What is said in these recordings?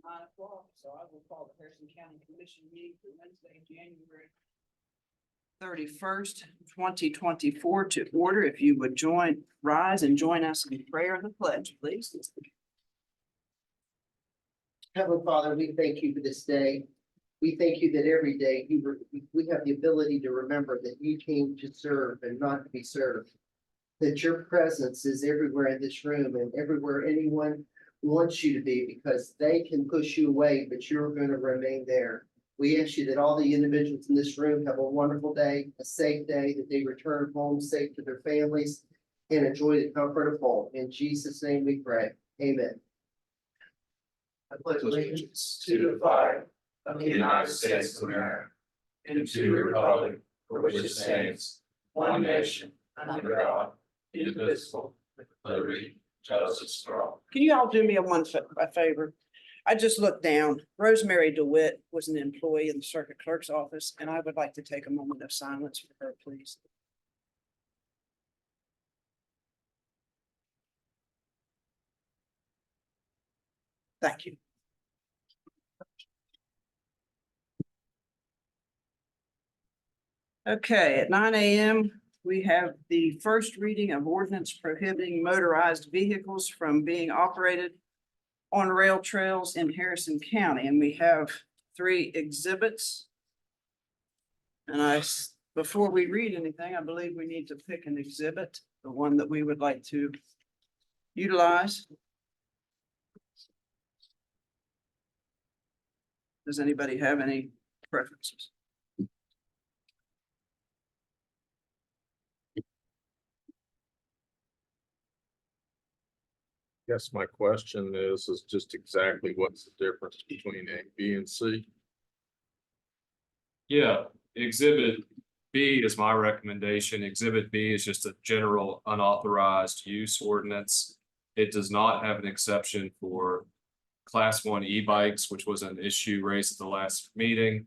9 o'clock, so I will call the Harrison County Commission meeting for Wednesday, January 31st, 2024 to order. If you would rise and join us in prayer and the pledge, please. Heavenly Father, we thank you for this day. We thank you that every day we have the ability to remember that you came to serve and not to be served. That your presence is everywhere in this room and everywhere anyone wants you to be, because they can push you away, but you're going to remain there. We ask you that all the individuals in this room have a wonderful day, a safe day, that they return home safe to their families and enjoy the comfort of home. In Jesus' name we pray. Amen. I pledge allegiance to the flag of the United States of America and to the republic for which it stands, one nation, under God, indivisible, with liberty and justice for all. Can you all do me a favor? I just looked down. Rosemary DeWitt was an employee in the circuit clerk's office, and I would like to take a moment of silence for her, please. Thank you. Okay, at 9 a.m., we have the first reading of ordinance prohibiting motorized vehicles from being operated on rail trails in Harrison County, and we have 3 exhibits. And before we read anything, I believe we need to pick an exhibit, the one that we would like to utilize. Does anybody have any preferences? Guess my question is just exactly what's the difference between A, B, and C? Yeah, exhibit B is my recommendation. Exhibit B is just a general unauthorized use ordinance. It does not have an exception for Class 1 e-bikes, which was an issue raised at the last meeting.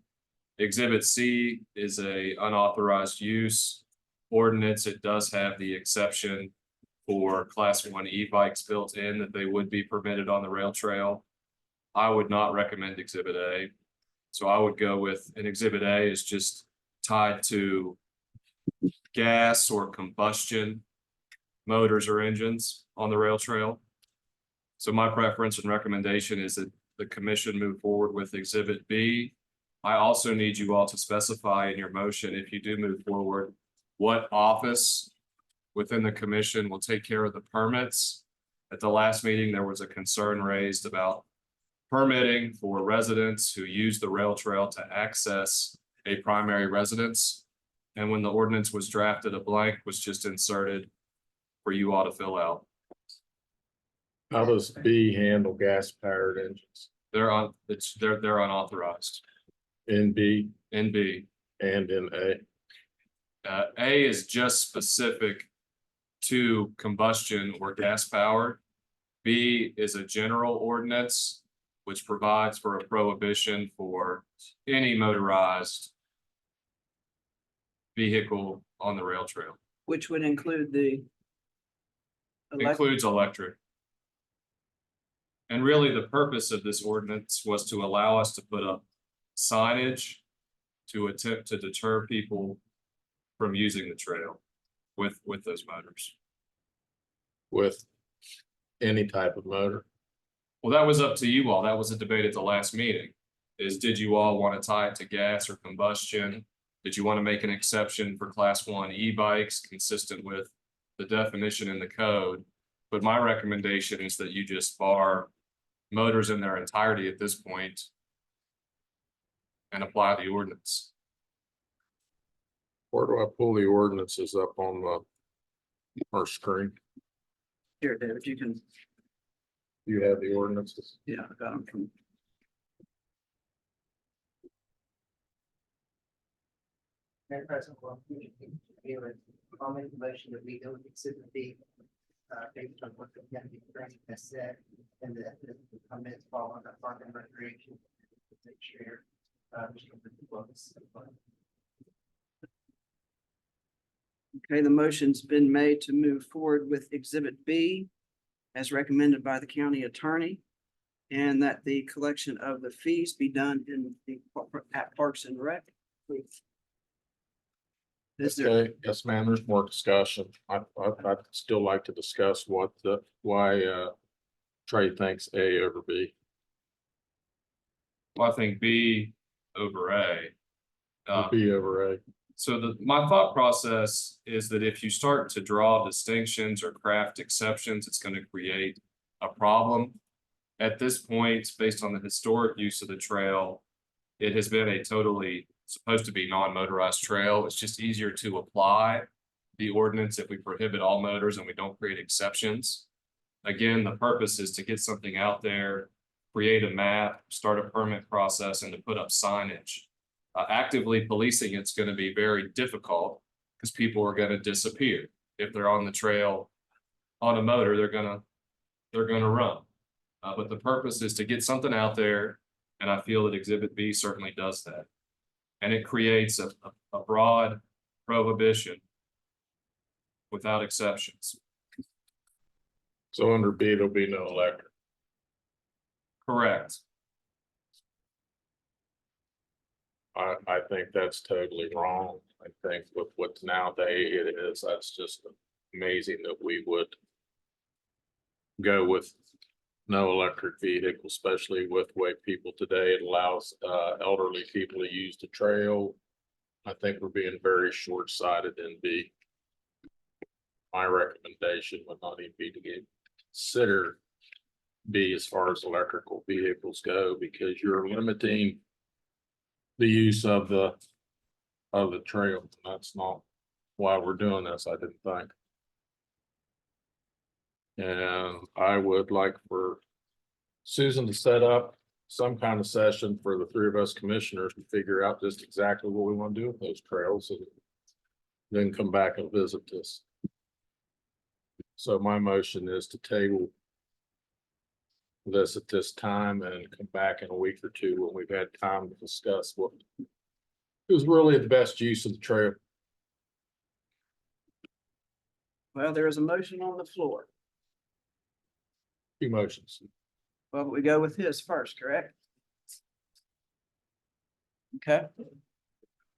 Exhibit C is a unauthorized use ordinance. It does have the exception for Class 1 e-bikes built in that they would be permitted on the rail trail. I would not recommend Exhibit A. So I would go with an Exhibit A is just tied to gas or combustion motors or engines on the rail trail. So my preference and recommendation is that the commission move forward with Exhibit B. I also need you all to specify in your motion, if you do move forward, what office within the commission will take care of the permits. At the last meeting, there was a concern raised about permitting for residents who use the rail trail to access a primary residence. And when the ordinance was drafted, a blank was just inserted for you all to fill out. How does B handle gas-powered engines? They're unauthorized In B in B. and in A? A is just specific to combustion or gas powered. B is a general ordinance which provides for a prohibition for any motorized vehicle on the rail trail. Which would include the Includes electric. And really the purpose of this ordinance was to allow us to put up signage to attempt to deter people from using the trail with those motors. With any type of motor? Well, that was up to you all. That was a debate at the last meeting. Did you all want to tie it to gas or combustion? Did you want to make an exception for Class 1 e-bikes consistent with the definition in the code? But my recommendation is that you just bar motors in their entirety at this point and apply the ordinance. Where do I pull the ordinances up on our screen? Here, David, you can, You have the ordinances? yeah, I got them from. Madam President, I'll make the motion that we go with Exhibit B, based on what the county attorney has said, and that the comments fall on the Park and Recreation. Chair, Okay, the motion's been made to move forward with Exhibit B as recommended by the county attorney. and that the collection of the fees be done at Parks and Rec. Is there, Okay, yes, ma'am, there's more discussion. I'd still like to discuss why Trey thinks A over B. Well, I think B over A. Or B over A. So my thought process is that if you start to draw distinctions or craft exceptions, it's going to create a problem. At this point, based on the historic use of the trail, it has been a totally supposed to be non-motorized trail. It's just easier to apply the ordinance if we prohibit all motors and we don't create exceptions. Again, the purpose is to get something out there, create a map, start a permit process, and to put up signage. Actively policing it's going to be very difficult because people are going to disappear. If they're on the trail on a motor, they're gonna run. But the purpose is to get something out there, and I feel that Exhibit B certainly does that. And it creates a broad prohibition without exceptions. So under B, there'll be no electric. Correct. I think that's totally wrong. I think with what's nowadays it is, that's just amazing that we would go with no electric vehicle, especially with the way people today, it allows elderly people to use the trail. I think we're being very short-sighted in B. My recommendation would not even be to consider B as far as electrical vehicles go, because you're limiting the use of the trail. That's not why we're doing this, I didn't think. And I would like for Susan to set up some kind of session for the three of us commissioners to figure out just exactly what we want to do with those trails and then come back and visit this. So my motion is to table this at this time and come back in a week or two when we've had time to discuss what is really the best use of the trail. well, there is a motion on the floor. Two motions. Well, we go with his first, correct? Okay.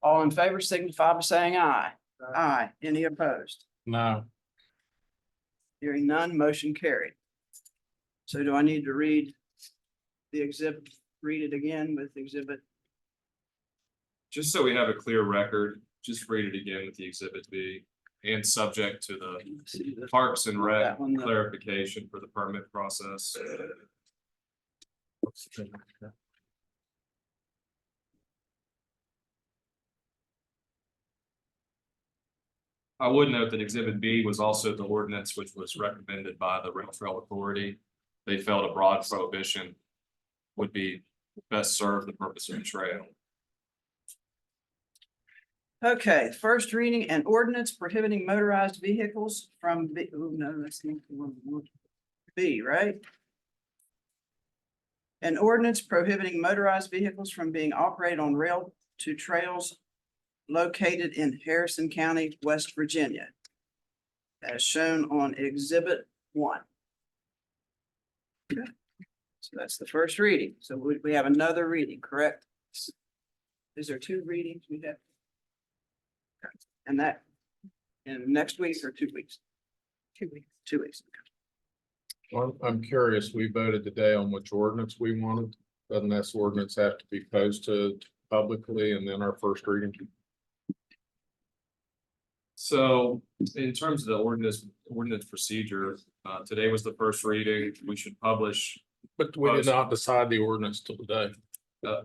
All in favor signify by saying aye. Aye. Any opposed? No, Hearing none, motion carried. So do I need to read the exhibit, read it again with exhibit? Just so we have a clear record, just read it again with the Exhibit B and subject to the Parks and Rec That one, the- clarification for the permit process. I would note that Exhibit B was also the ordinance which was recommended by the Rail Trail Authority. They felt a broad prohibition would be best serve the purpose of the trail. Okay, first reading and ordinance prohibiting motorized vehicles from B, oh, no, that's not the one. we want. B, right? An ordinance prohibiting motorized vehicles from being operated on rail to trails located in Harrison County, West Virginia, as shown on Exhibit 1. Okay. So that's the first reading. So we have another reading, correct? Is there two readings we have? Okay. And that, in next week or 2 weeks? 2 weeks. 2 weeks. Well, I'm curious, we voted today on which ordinance we wanted. Doesn't this ordinance have to be posted publicly and then our first reading? So in terms of the ordinance procedure, today was the first reading. We should publish, But we did not decide the ordinance till today.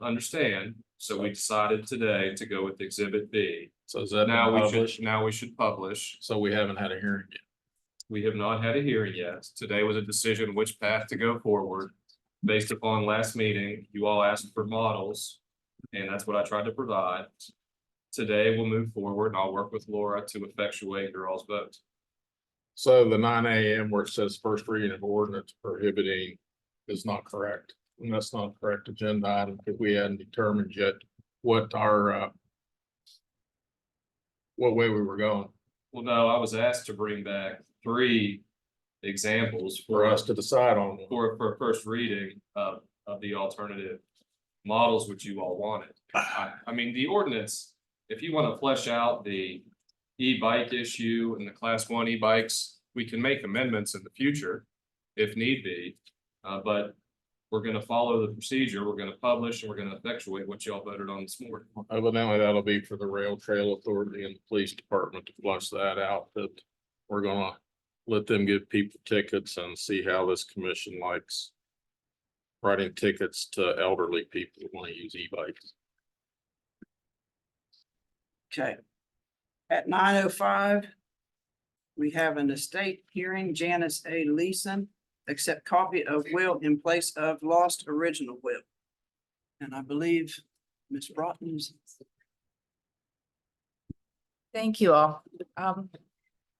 understand. So we decided today to go with Exhibit B. So is that Now been we should, published? now we should publish. So we haven't had a hearing yet. We have not had a hearing yet. Today was a decision which path to go forward. Based upon last meeting, you all asked for models, and that's what I tried to provide. Today we'll move forward and I'll work with Laura to effectuate your all's vote. So the 9 AM where it says first reading of ordinance prohibiting is not correct. And that's not a correct agenda item because we hadn't determined yet what our what way we were going. Well, no, I was asked to bring back 3 examples For us to decide on. for first reading of the alternative models which you all wanted. I mean, the ordinance, if you want to flesh out the e-bike issue and the class 1 e-bikes, we can make amendments in the future if need be. But we're gonna follow the procedure, we're gonna publish, and we're gonna effectuate what y'all voted on this morning. Evidently, that'll be for the Rail Trail Authority and the police department to flush that out, that we're gonna let them give people tickets and see how this commission likes writing tickets to elderly people who want to use e-bikes. Okay. At 9:05, we have an estate hearing, Janice A. Leeson, accept copy of will in place of lost original will. And I believe Ms. Broughton is. Thank you all.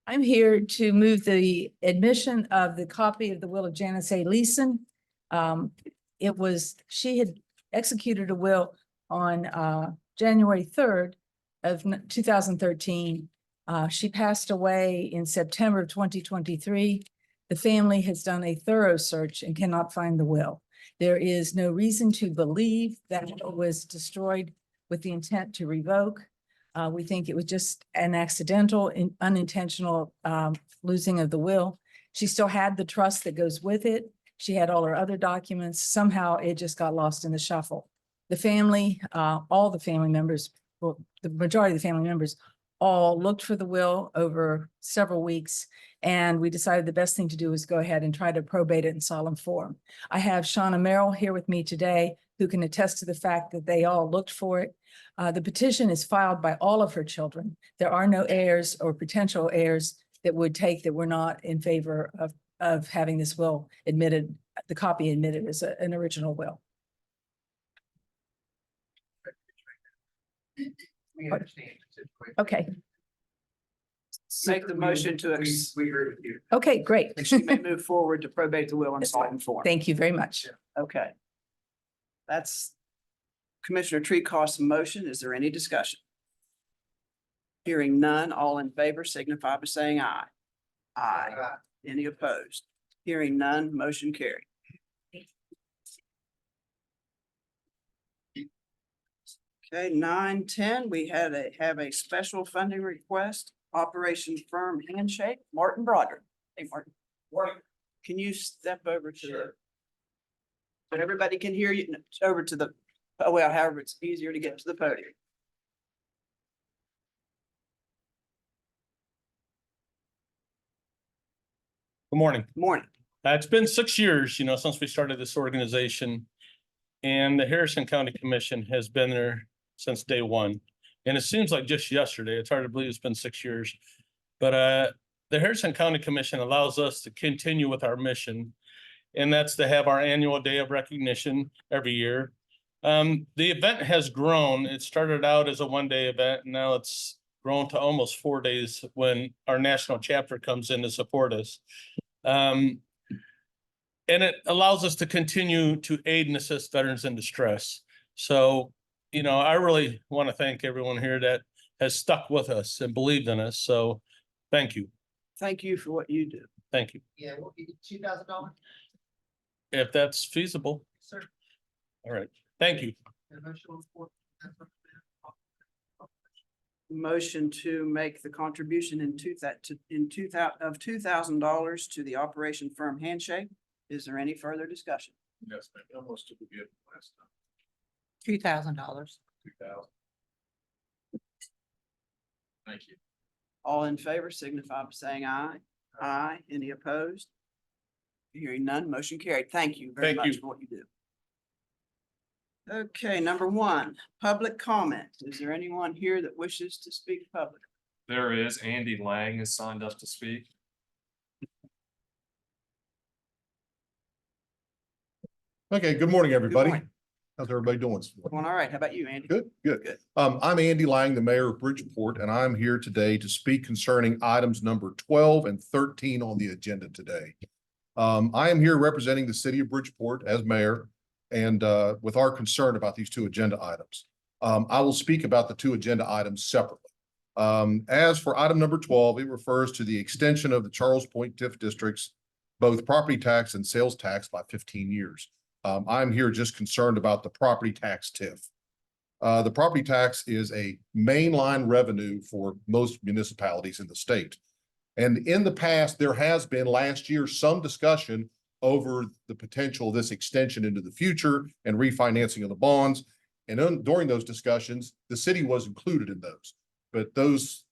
I'm here to move the admission of the copy of the will of Janice A. Leeson. She had executed a will on January 3rd of 2013. She passed away in September of 2023. The family has done a thorough search and cannot find the will. There is no reason to believe that it was destroyed with the intent to revoke. We think it was just an accidental and unintentional losing of the will. She still had the trust that goes with it. She had all her other documents. Somehow it just got lost in the shuffle. The family, all the family members, well, the majority of the family members all looked for the will over several weeks. And we decided the best thing to do is go ahead and try to probate it in solemn form. I have Shauna Merrill here with me today, who can attest to the fact that they all looked for it. The petition is filed by all of her children. There are no heirs or potential heirs that would take that were not in favor of having this will admitted, the copy admitted as an original will. We understand. Okay, Make the motion to, We agree with you. okay, great. she may move forward to probate the will in solemn form. Thank you very much. Okay. That's Commissioner Treecost's motion. Is there any discussion? Hearing none, all in favor signify by saying aye. Aye. Any opposed? Hearing none, motion carried. Okay, 9:10, we have a special funding request, Operation Firm Handshake, Martin Broderick. Hey, Martin. Can you step over to the? So everybody can hear you, over to the, oh, well, however, it's easier to get to the podium. Good morning. Morning. It's been 6 years, since we started this organization. And the Harrison County Commission has been there since day one. And it seems like just yesterday. It's hard to believe it's been 6 years. But the Harrison County Commission allows us to continue with our mission. And that's to have our annual day of recognition every year. The event has grown. It started out as a one-day event, and now it's grown to almost 4 days when our national chapter comes in to support us. And it allows us to continue to aid and assist veterans in distress. So, I really want to thank everyone here that has stuck with us and believed in us. So thank you. Thank you for what you do. Thank you. Yeah, we'll give you $2,000. If that's feasible. Sir. All right. Thank you. Motion to make the contribution in $2,000 to the Operation Firm Handshake. Is there any further discussion? Yes, maybe almost to begin last time. $2,000. 2,000. Thank you. All in favor signify by saying aye. Aye. Any opposed? Hearing none, motion carried. Thank you very Thank much you. for what you do. Okay, number one, public comment. Is there anyone here that wishes to speak publicly? There is, Andy Lang has signed up to speak. Okay, good morning, everybody. morning. How's everybody doing this morning? Going all right. How about you, Andy? Good, good. Good. I'm Andy Lang, the mayor of Bridgeport, and I'm here today to speak concerning items number 12 and 13 on the agenda today. I am here representing the city of Bridgeport as mayor and with our concern about these two agenda items. I will speak about the two agenda items separately. As for item number 12, it refers to the extension of the Charles Point TIF district's both property tax and sales tax by 15 years. I'm here just concerned about the property tax TIF. The property tax is a mainline revenue for most municipalities in the state. And in the past, there has been last year some discussion over the potential of this extension into the future and refinancing of the bonds. And during those discussions, the city was included in those. But those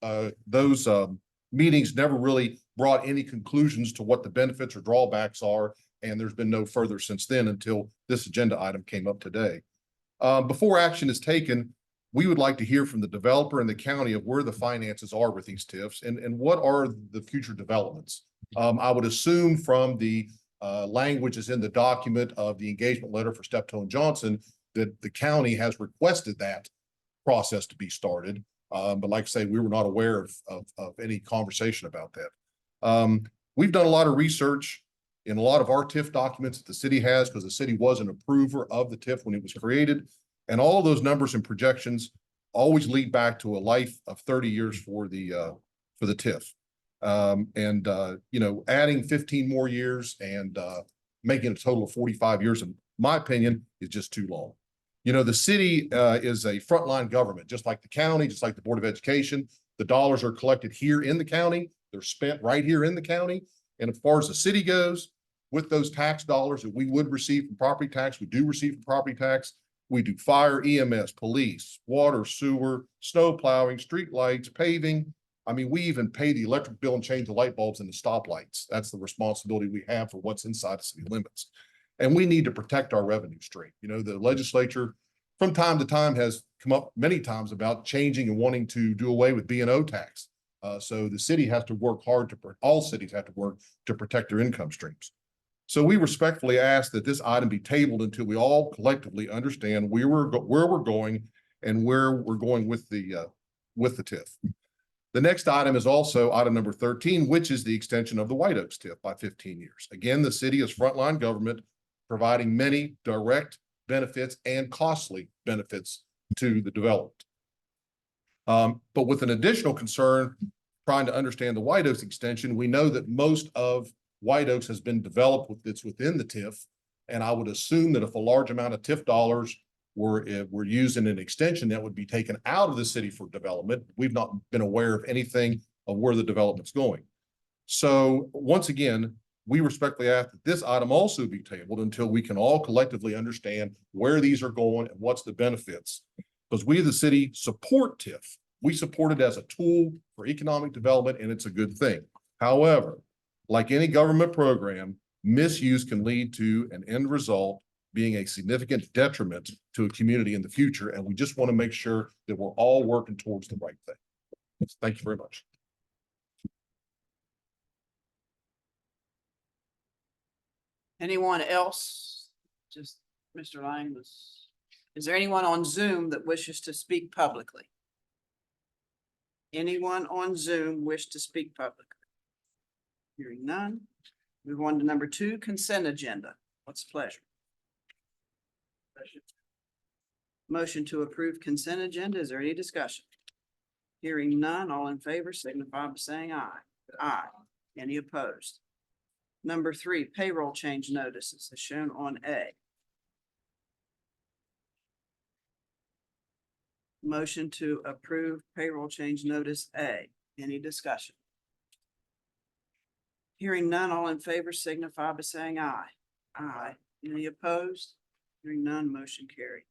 meetings never really brought any conclusions to what the benefits or drawbacks are. And there's been no further since then until this agenda item came up today. Before action is taken, we would like to hear from the developer and the county of where the finances are with these TIFs and what are the future developments. I would assume from the languages in the document of the engagement letter for Steptoe and Johnson that the county has requested that process to be started. But like I say, we were not aware of any conversation about that. We've done a lot of research in a lot of our TIF documents that the city has because the city was an approver of the TIF when it was created. And all of those numbers and projections always lead back to a life of 30 years for the TIF. You know, adding 15 more years and making a total of 45 years, in my opinion, is just too long. You know, the city is a frontline government, just like the county, just like the Board of Education. The dollars are collected here in the county. They're spent right here in the county. And as far as the city goes, with those tax dollars that we would receive from property tax, we do receive from property tax. We do fire, EMS, police, water, sewer, snow plowing, street lights, paving. I mean, we even pay the electric bill and change the light bulbs and the stoplights. That's the responsibility we have for what's inside the city limits. And we need to protect our revenue stream. You know, the legislature from time to time has come up many times about changing and wanting to do away with B&O tax. So the city has to work hard all cities have to work to protect their income streams. So we respectfully ask that this item be tabled until we all collectively understand where we're going and where we're going with the TIF. The next item is also item number 13, which is the extension of the White Oaks TIF by 15 years. Again, the city is frontline government, providing many direct benefits and costly benefits to the development. But with an additional concern, trying to understand the White Oaks extension, we know that most of White Oaks has been developed within the TIF. And I would assume that if a large amount of TIF dollars were used in an extension, that would be taken out of the city for development. We've not been aware of anything of where the development's going. So once again, we respectfully ask that this item also be tabled until we can all collectively understand where these are going and what's the benefits. Because we, the city, support TIF. We support it as a tool for economic development, and it's a good thing. However, like any government program, misuse can lead to an end result being a significant detriment to a community in the future. And we just want to make sure that we're all working towards the right thing. Thank you very much. Anyone else? Just Mr. Lang is there anyone on Zoom that wishes to speak publicly? Anyone on Zoom wish to speak publicly? Hearing none. Move on to number 2, consent agenda. What's the pleasure? Motion to approve consent agenda. Is there any discussion? Hearing none, all in favor signify by saying aye. Aye. Any opposed? Number 3, payroll change notices as shown on A. Motion to approve payroll change notice A. Any discussion? Hearing none, all in favor signify by saying aye. Aye. Any opposed? Hearing none, motion carried.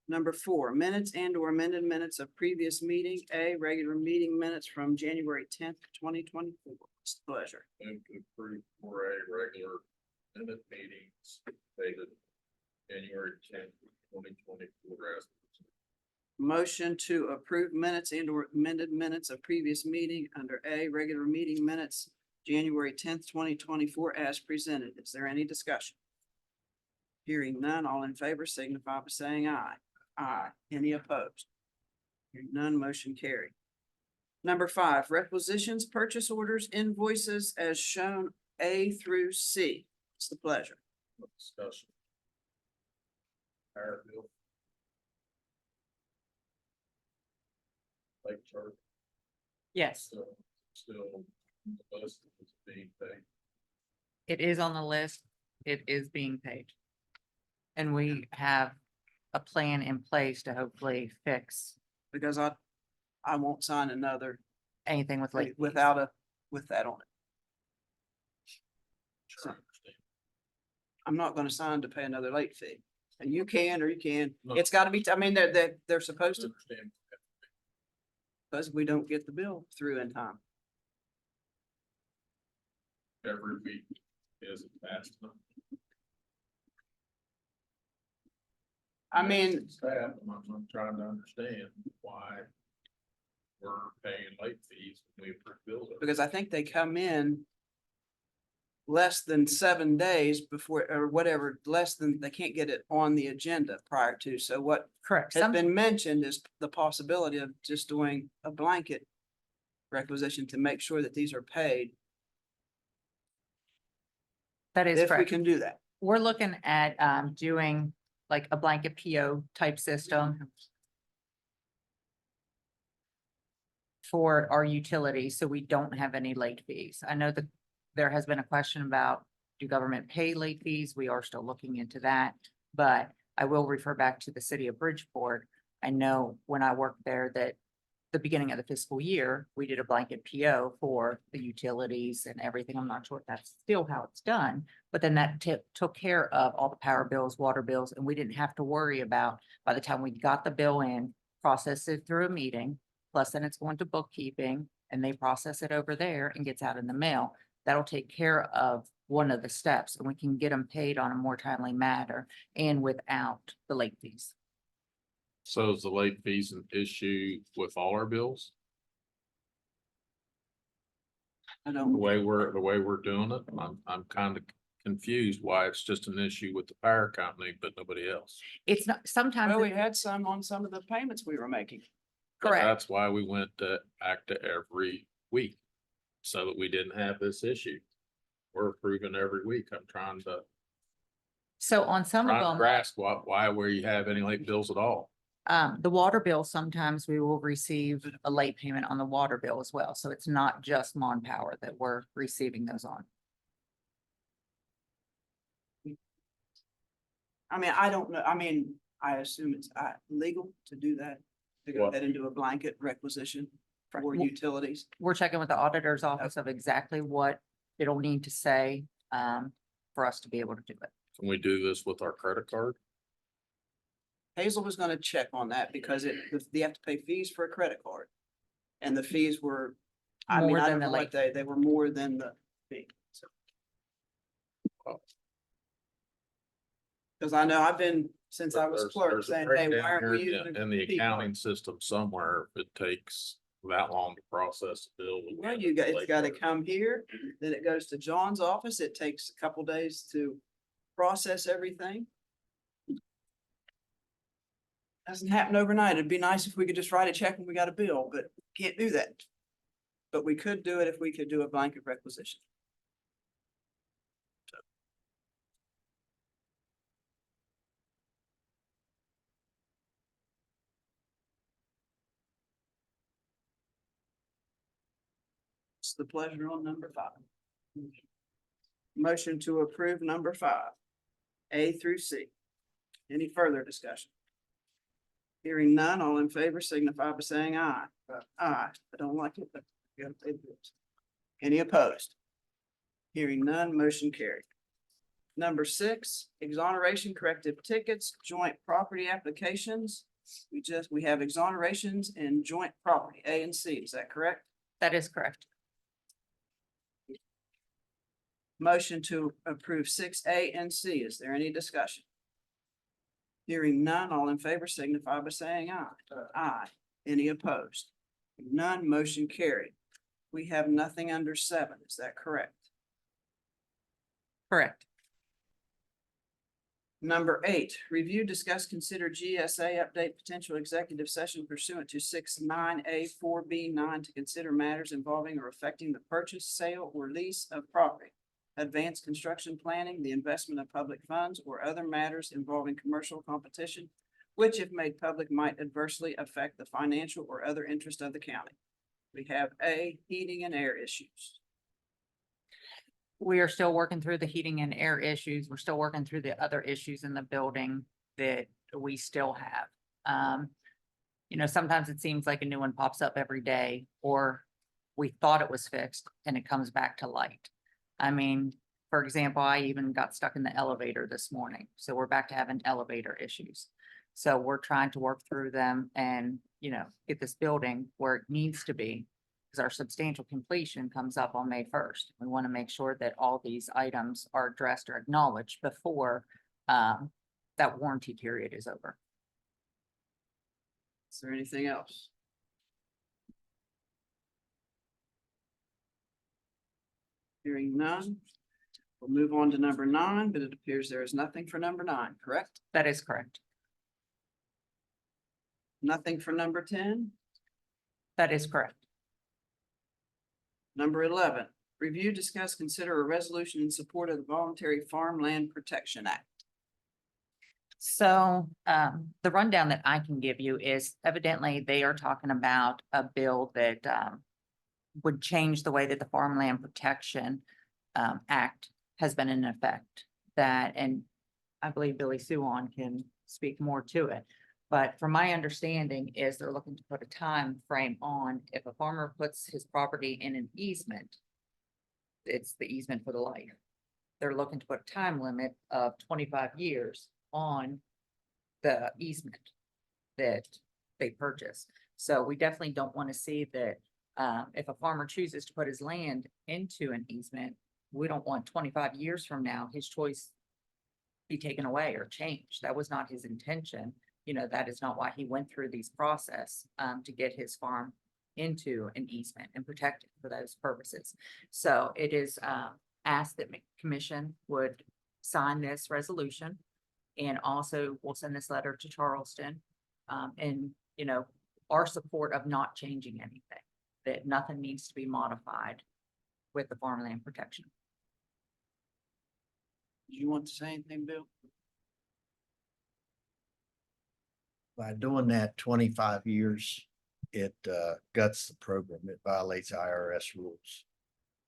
Number 4, minutes and or amended minutes of previous meeting. A, regular meeting minutes from January 10th, 2024. It's a pleasure. Move to approve for a regular minute meetings dated January 10th, 2024. Motion to approve minutes and or amended minutes of previous meeting under A, regular meeting minutes, January 10th, 2024 as presented. Is there any discussion? Hearing none, all in favor signify by saying aye. Aye. Any opposed? Hearing none, motion carried. Number 5, requisitions, purchase orders, invoices as shown A through C. It's the pleasure. Discussion. Fire bill. Lake chart. Yes. Still, the list is being paid. It is on the list. It is being paid. And we have a plan in place to hopefully fix Because I won't sign another anything with late fees. with that on it. So, I'm not gonna sign to pay another late fee. And you can, or you can, No. it's gotta be, I mean, they're supposed to, Understand. because we don't get the bill through in time. Every week isn't fast enough. I mean, Staff, I'm trying to understand why we're paying late fees when we approve bills. because I think they come in less than 7 days before, or whatever, less than, they can't get it on the agenda prior to. So what Correct. has Some, been mentioned is the possibility of just doing a blanket requisition to make sure that these are paid, that is if we correct. can do that. We're looking at doing like a blanket PO type system for our utilities, so we don't have any late fees. I know that there has been a question about, do government pay late fees? We are still looking into that, but I will refer back to the city of Bridgeport. I know when I worked there that the beginning of the fiscal year, we did a blanket PO for the utilities and everything. I'm not sure if that's still how it's done. But then that took care of all the power bills, water bills, and we didn't have to worry about, by the time we got the bill in, process it through a meeting, plus then it's going to bookkeeping, and they process it over there and gets out in the mail. That'll take care of one of the steps, and we can get them paid on a more timely manner and without the late fees. So is the late fees an issue with all our bills? I The don't, way we're doing it, I'm kind of confused why it's just an issue with the power company, but nobody else. It's not, sometimes, well, we had some on some of the payments we were making. correct. That's why we went to ACTA every week, so that we didn't have this issue. We're approving every week. I'm trying to So on some of them. grasp why we have any late bills at all. The water bill, sometimes we will receive a late payment on the water bill as well. So it's not just Mon Power that we're receiving those on. I mean, I don't know, I mean, I assume it's legal to do that, to go What? ahead and do a blanket requisition for Well- utilities. We're checking with the auditor's office of exactly what it'll need to say for us to be able to do it. Can we do this with our credit card? Hazel was gonna check on that because they have to pay fees for a credit card. And the fees were, I mean, More I than don't the know what late they were more than the fee. So. Cause I know I've been, since I was There's- clerk, there's a saying, hey, why breakdown aren't we here using? in the fee card?" accounting system somewhere, if it takes that long to process the bill. we Well, can't you got, it's late gotta card. come here, then it goes to John's office. It takes a couple days to process everything. Doesn't happen overnight. It'd be nice if we could just write a check when we got a bill, but can't do that. But we could do it if we could do a blanket requisition. It's the pleasure on number 5. Motion to approve number 5, A through C. Any further discussion? Hearing none, all in favor signify by saying aye. Aye. I don't like it, but you gotta pay the bills. Any opposed? Hearing none, motion carried. Number 6, exoneration corrective tickets, joint property applications. We have exonerations and joint property, A and C. Is that correct? That is correct. Motion to approve 6A and C. Is there any discussion? Hearing none, all in favor signify by saying aye. Aye. Any opposed? None, motion carried. We have nothing under 7. Is that correct? Correct. Number 8, review, discuss, consider GSA update potential executive session pursuant to 6(9)(a)(4)(b)(9) to consider matters involving or affecting the purchase, sale, or lease of property, advanced construction planning, the investment of public funds, or other matters involving commercial competition, which if made public might adversely affect the financial or other interest of the county. We have A, heating and air issues. We are still working through the heating and air issues. We're still working through the other issues in the building that we still have. You know, sometimes it seems like a new one pops up every day, or we thought it was fixed and it comes back to light. I mean, for example, I even got stuck in the elevator this morning, so we're back to having elevator issues. So we're trying to work through them and, you know, get this building where it needs to be. Because our substantial completion comes up on May 1st. We want to make sure that all these items are addressed or acknowledged before that warranty period is over. Is there anything else? Hearing none. We'll move on to number 9, but it appears there is nothing for number 9, correct? That is correct. Nothing for number 10? That is correct. Number 11, review, discuss, consider a resolution in support of the Voluntary Farmland Protection Act. So the rundown that I can give you is evidently they are talking about a bill that would change the way that the Farmland Protection Act has been in effect. That, and I believe Billy Suon can speak more to it. But from my understanding is they're looking to put a time frame on if a farmer puts his property in an easement, it's the easement for the life. They're looking to put a time limit of 25 years on the easement that they purchase. So we definitely don't want to see that if a farmer chooses to put his land into an easement, we don't want 25 years from now, his choice be taken away or changed. That was not his intention. You know, that is not why he went through these process to get his farm into an easement and protect it for those purposes. So it is asked that commission would sign this resolution, and also we'll send this letter to Charleston and, you know, our support of not changing anything, that nothing needs to be modified with the farmland protection. Do you want to say anything, Bill? By doing that 25 years, it guts the program. It violates IRS rules.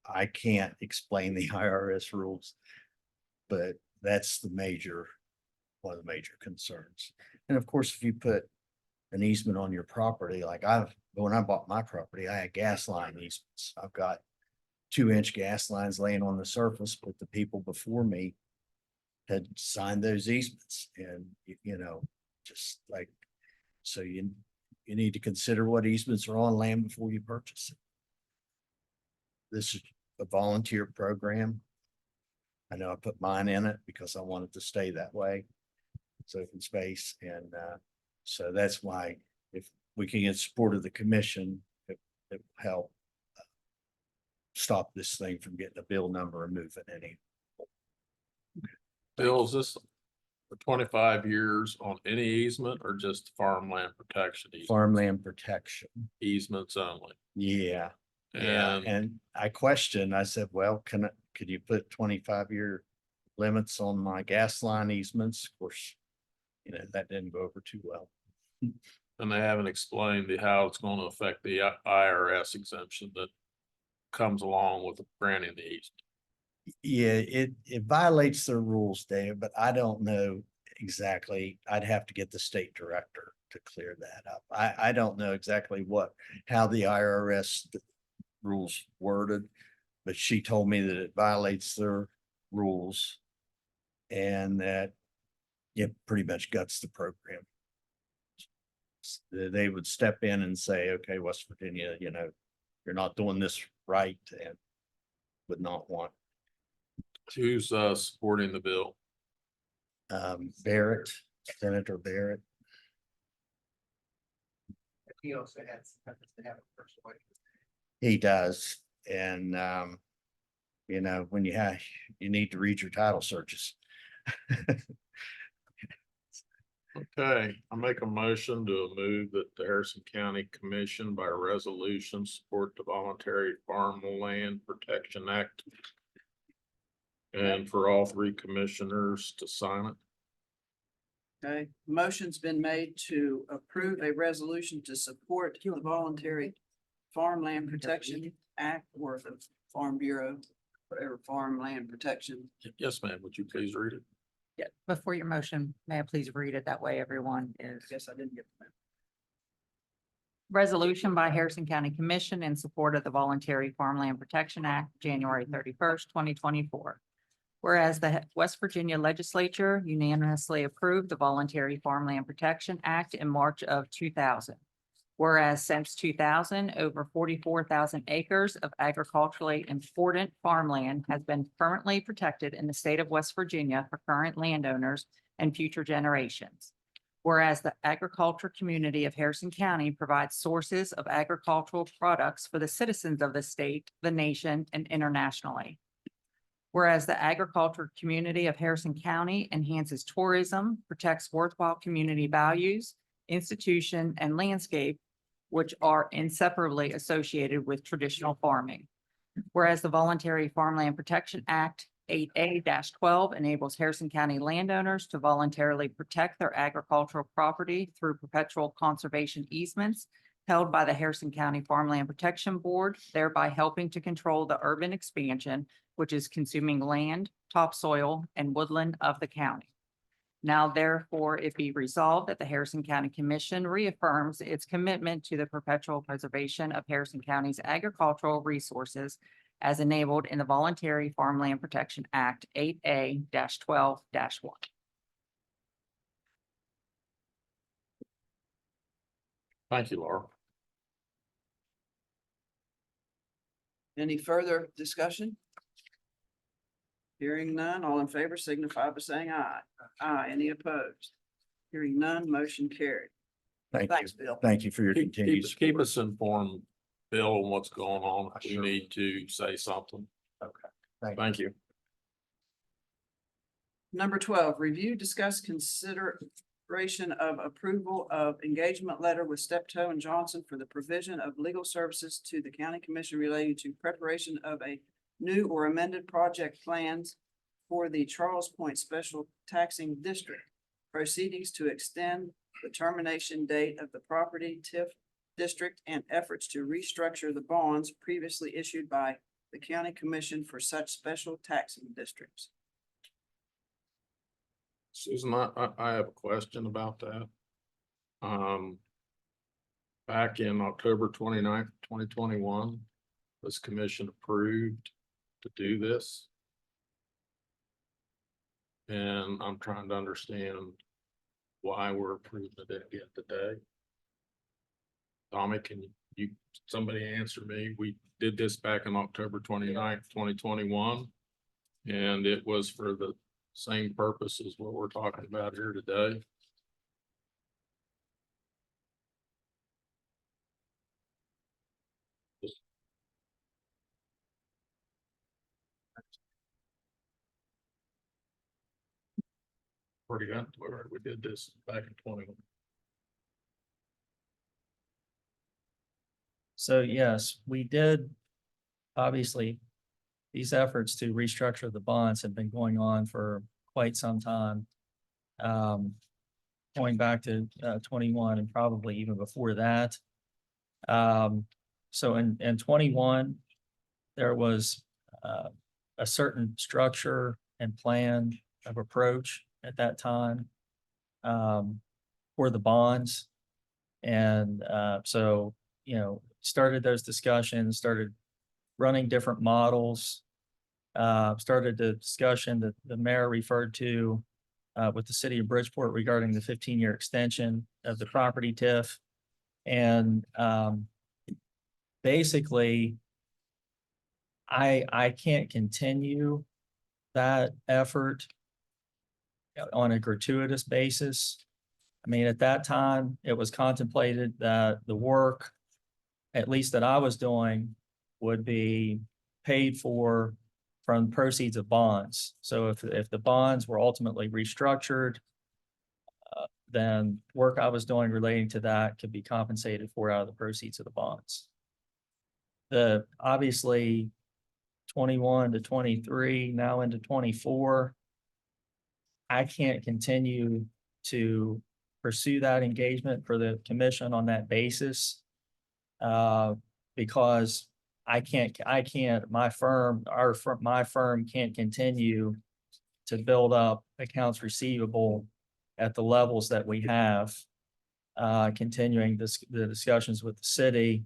I can't explain the IRS rules, but that's one of the major concerns. And of course, if you put an easement on your property, like when I bought my property, I had gas line easements. I've got 2-inch gas lines laying on the surface, but the people before me had signed those easements, and you know, just like, so you need to consider what easements are on land before you purchase it. This is a volunteer program. I know I put mine in it because I want it to stay that way. It's open space, and so that's why if we can get support of the commission, it will help stop this thing from getting a bill number and move it any. Bill, is this for 25 years on any easement or just farmland protection? Farmland protection. Easements only? Yeah. Yeah, And and I said, well, could you put 25-year limits on my gas line easements? Of course, you know, that didn't go over too well. and they haven't explained how it's going to affect the IRS exemption that comes along with granting the easement. Yeah, it violates their rules, Dave, but I don't know exactly. I'd have to get the state director to clear that up. I don't know exactly how the IRS rules worded, but she told me that it violates their rules and that it pretty much guts the program. They would step in and say, okay, West Virginia, you know, you're not doing this right, and would not want. Who's supporting the bill? Barrett, Senator Barrett. He also has to have a personal. He does. And, you know, when you need to read your title searches. Okay, I make a motion to move that the Harrison County Commission by resolution support the Voluntary Farmland Protection Act. And for all 3 commissioners to sign it. Okay, motion's been made to approve a resolution to support the Voluntary Farmland Protection Act or the Farm Bureau, whatever farmland protection. Yes, ma'am. Would you please read it? Yeah, before your motion, may I please read it? That way everyone is. Guess I didn't get that. Resolution by Harrison County Commission in support of the Voluntary Farmland Protection Act, January 31st, 2024. Whereas the West Virginia Legislature unanimously approved the Voluntary Farmland Protection Act in March of 2000. Whereas since 2000, over 44,000 acres of agriculturally important farmland has been permanently protected in the state of West Virginia for current landowners and future generations. Whereas the agriculture community of Harrison County provides sources of agricultural products for the citizens of the state, the nation, and internationally. Whereas the agriculture community of Harrison County enhances tourism, protects worthwhile community values, institution, and landscape, which are inseparably associated with traditional farming. Whereas the Voluntary Farmland Protection Act 8A-12 enables Harrison County landowners to voluntarily protect their agricultural property through perpetual conservation easements held by the Harrison County Farmland Protection Board, thereby helping to control the urban expansion, which is consuming land, topsoil, and woodland of the county. Now therefore, it be resolved that the Harrison County Commission reaffirms its commitment to the perpetual preservation of Harrison County's agricultural resources as enabled in the Voluntary Farmland Protection Act 8A-12-1. Thank you, Laura. Any further discussion? Hearing none, all in favor signify by saying aye. Aye, any opposed? Hearing none, motion carried. Thank you. Thanks, Bill. Thank you for your Keep, continued keep, keep support. us informed, Bill, on what's going on. I We sure need to say something. Thank you. Thank you. Number 12, review, discuss, consideration of approval of engagement letter with Steptoe and Johnson for the provision of legal services to the county commission relating to preparation of a new or amended project plans for the Charles Point Special Taxing District. Proceedings to extend the termination date of the property TIF district and efforts to restructure the bonds previously issued by the county commission for such special taxing districts. Susan, I have a question about that. Back in October 29th, 2021, this commission approved to do this. And I'm trying to understand why we're approving it again today. Tommy, can you, somebody answer me? We did this back on October 29th, 2021. And it was for the same purpose as what we're talking about here today. Pretty good. We did this back in 21. So yes, we did. Obviously, these efforts to restructure the bonds have been going on for quite some time. Going back to 21 and probably even before that. So in 21, there was a certain structure and plan of approach at that time for the bonds. And so, you know, started those discussions, started running different models, started the discussion that the mayor referred to with the city of Bridgeport regarding the 15-year extension of the property TIF. And basically, I can't continue that effort on a gratuitous basis. I mean, at that time, it was contemplated that the work, at least that I was doing, would be paid for from proceeds of bonds. So if the bonds were ultimately restructured, then work I was doing relating to that could be compensated for out of the proceeds of the bonds. The obviously 21 to 23, now into 24, I can't continue to pursue that engagement for the commission on that basis because I can't, my firm can't continue to build up accounts receivable at the levels that we have. Continuing the discussions with the city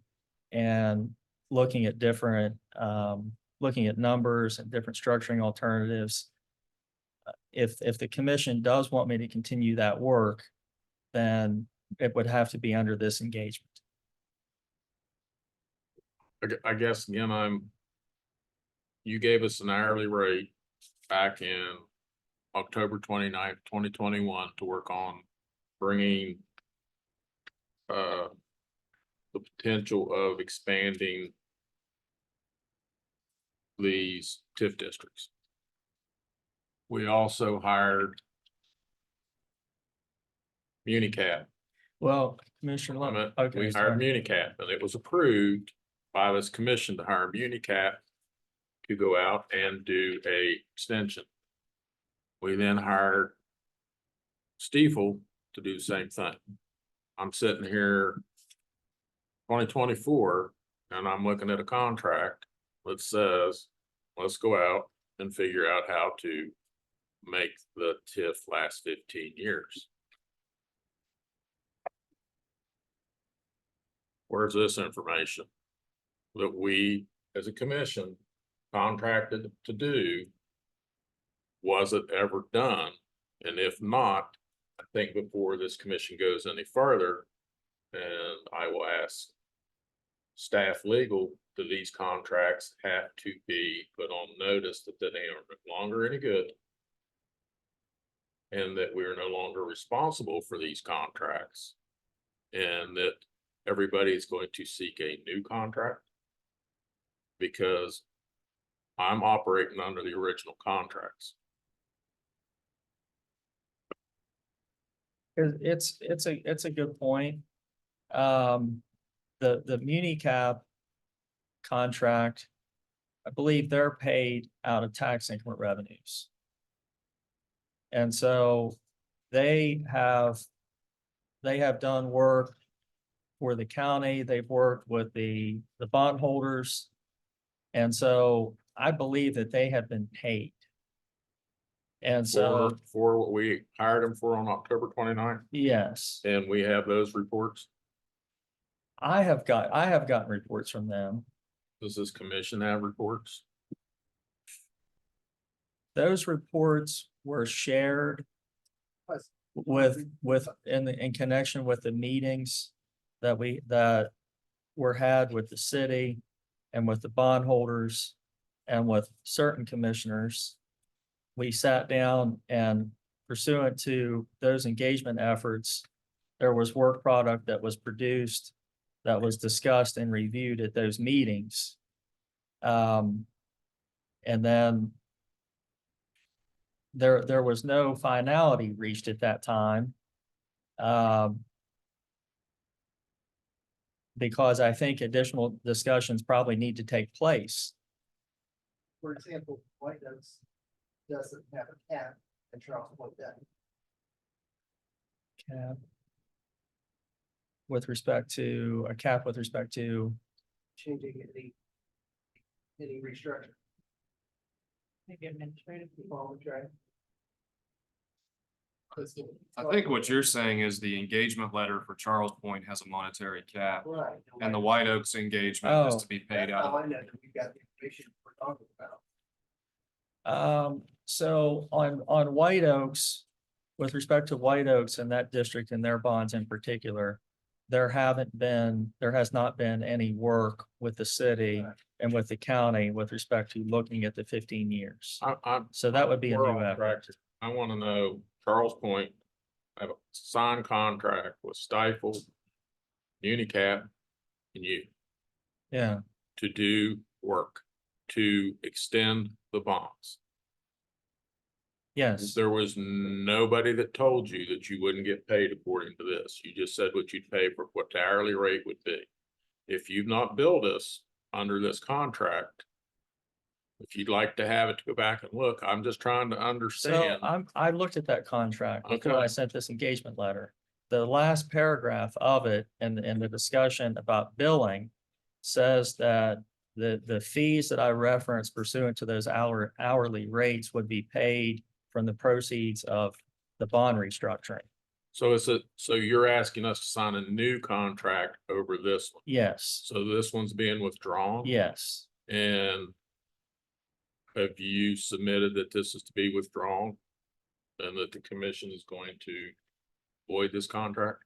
and looking at different, looking at numbers and different structuring alternatives. If the commission does want me to continue that work, then it would have to be under this engagement. I guess again, you gave us an hourly rate back in October 29th, 2021 to work on bringing the potential of expanding these TIF districts. We also hired Municat. Well, Commissioner, okay, We hired sorry. Municat, and it was approved by this commission to hire Municat to go out and do a extension. We then hired Stiefel to do the same thing. I'm sitting here 2024, and I'm looking at a contract that says, let's go out and figure out how to make the TIF last 15 years. Where's this information that we, as a commission, contracted to do? Was it ever done? And if not, I think before this commission goes any further, and I will ask staff legal, do these contracts have to be put on notice that they are no longer any good? And that we are no longer responsible for these contracts? And that everybody is going to seek a new contract? Because I'm operating under the original contracts. It's a good point. The MuniCap contract, I believe they're paid out of tax increment revenues. And so they have done work for the county, they've worked with the bondholders. And so I believe that they have been paid. And so, For what we hired them for on October 29th, yes, and we have those reports. I have gotten reports from them. Does this commission have reports? Those reports were shared in connection with the meetings that were had with the city and with the bondholders and with certain commissioners. We sat down and pursuant to those engagement efforts, there was work product that was produced, that was discussed and reviewed at those meetings. And then there was no finality reached at that time. Because I think additional discussions probably need to take place. For example, White Oaks doesn't have a cap and Charles Point does. Cap. With respect to, a cap with respect to, Changing any restructure. Maybe administrative. I think what you're saying is the engagement letter for Charles Point has a monetary cap, Right. and the White Oaks engagement is Oh. to be paid That's out. how I know that we got the information we're talking about. so on White Oaks, with respect to White Oaks and that district and their bonds in particular, there has not been any work with the city and with the county with respect to looking at the 15 years. So that would be a We're new on effort. track. I want to know, Charles Point, I have a signed contract with Stifel, Unicap, and you Yeah, to do work, to extend the bonds. yes. There was nobody that told you that you wouldn't get paid according to this. You just said what you'd pay for what the hourly rate would be. If you've not billed us under this contract, if you'd like to have it to go back and look, I'm just trying to So understand. I looked at that contract before Okay. I sent this engagement letter. The last paragraph of it and the discussion about billing says that the fees that I referenced pursuant to those hourly rates would be paid from the proceeds of the bond restructuring. So you're asking us to sign a new contract over this one. Yes, So this one's being withdrawn? yes. And have you submitted that this is to be withdrawn? And that the commission is going to void this contract?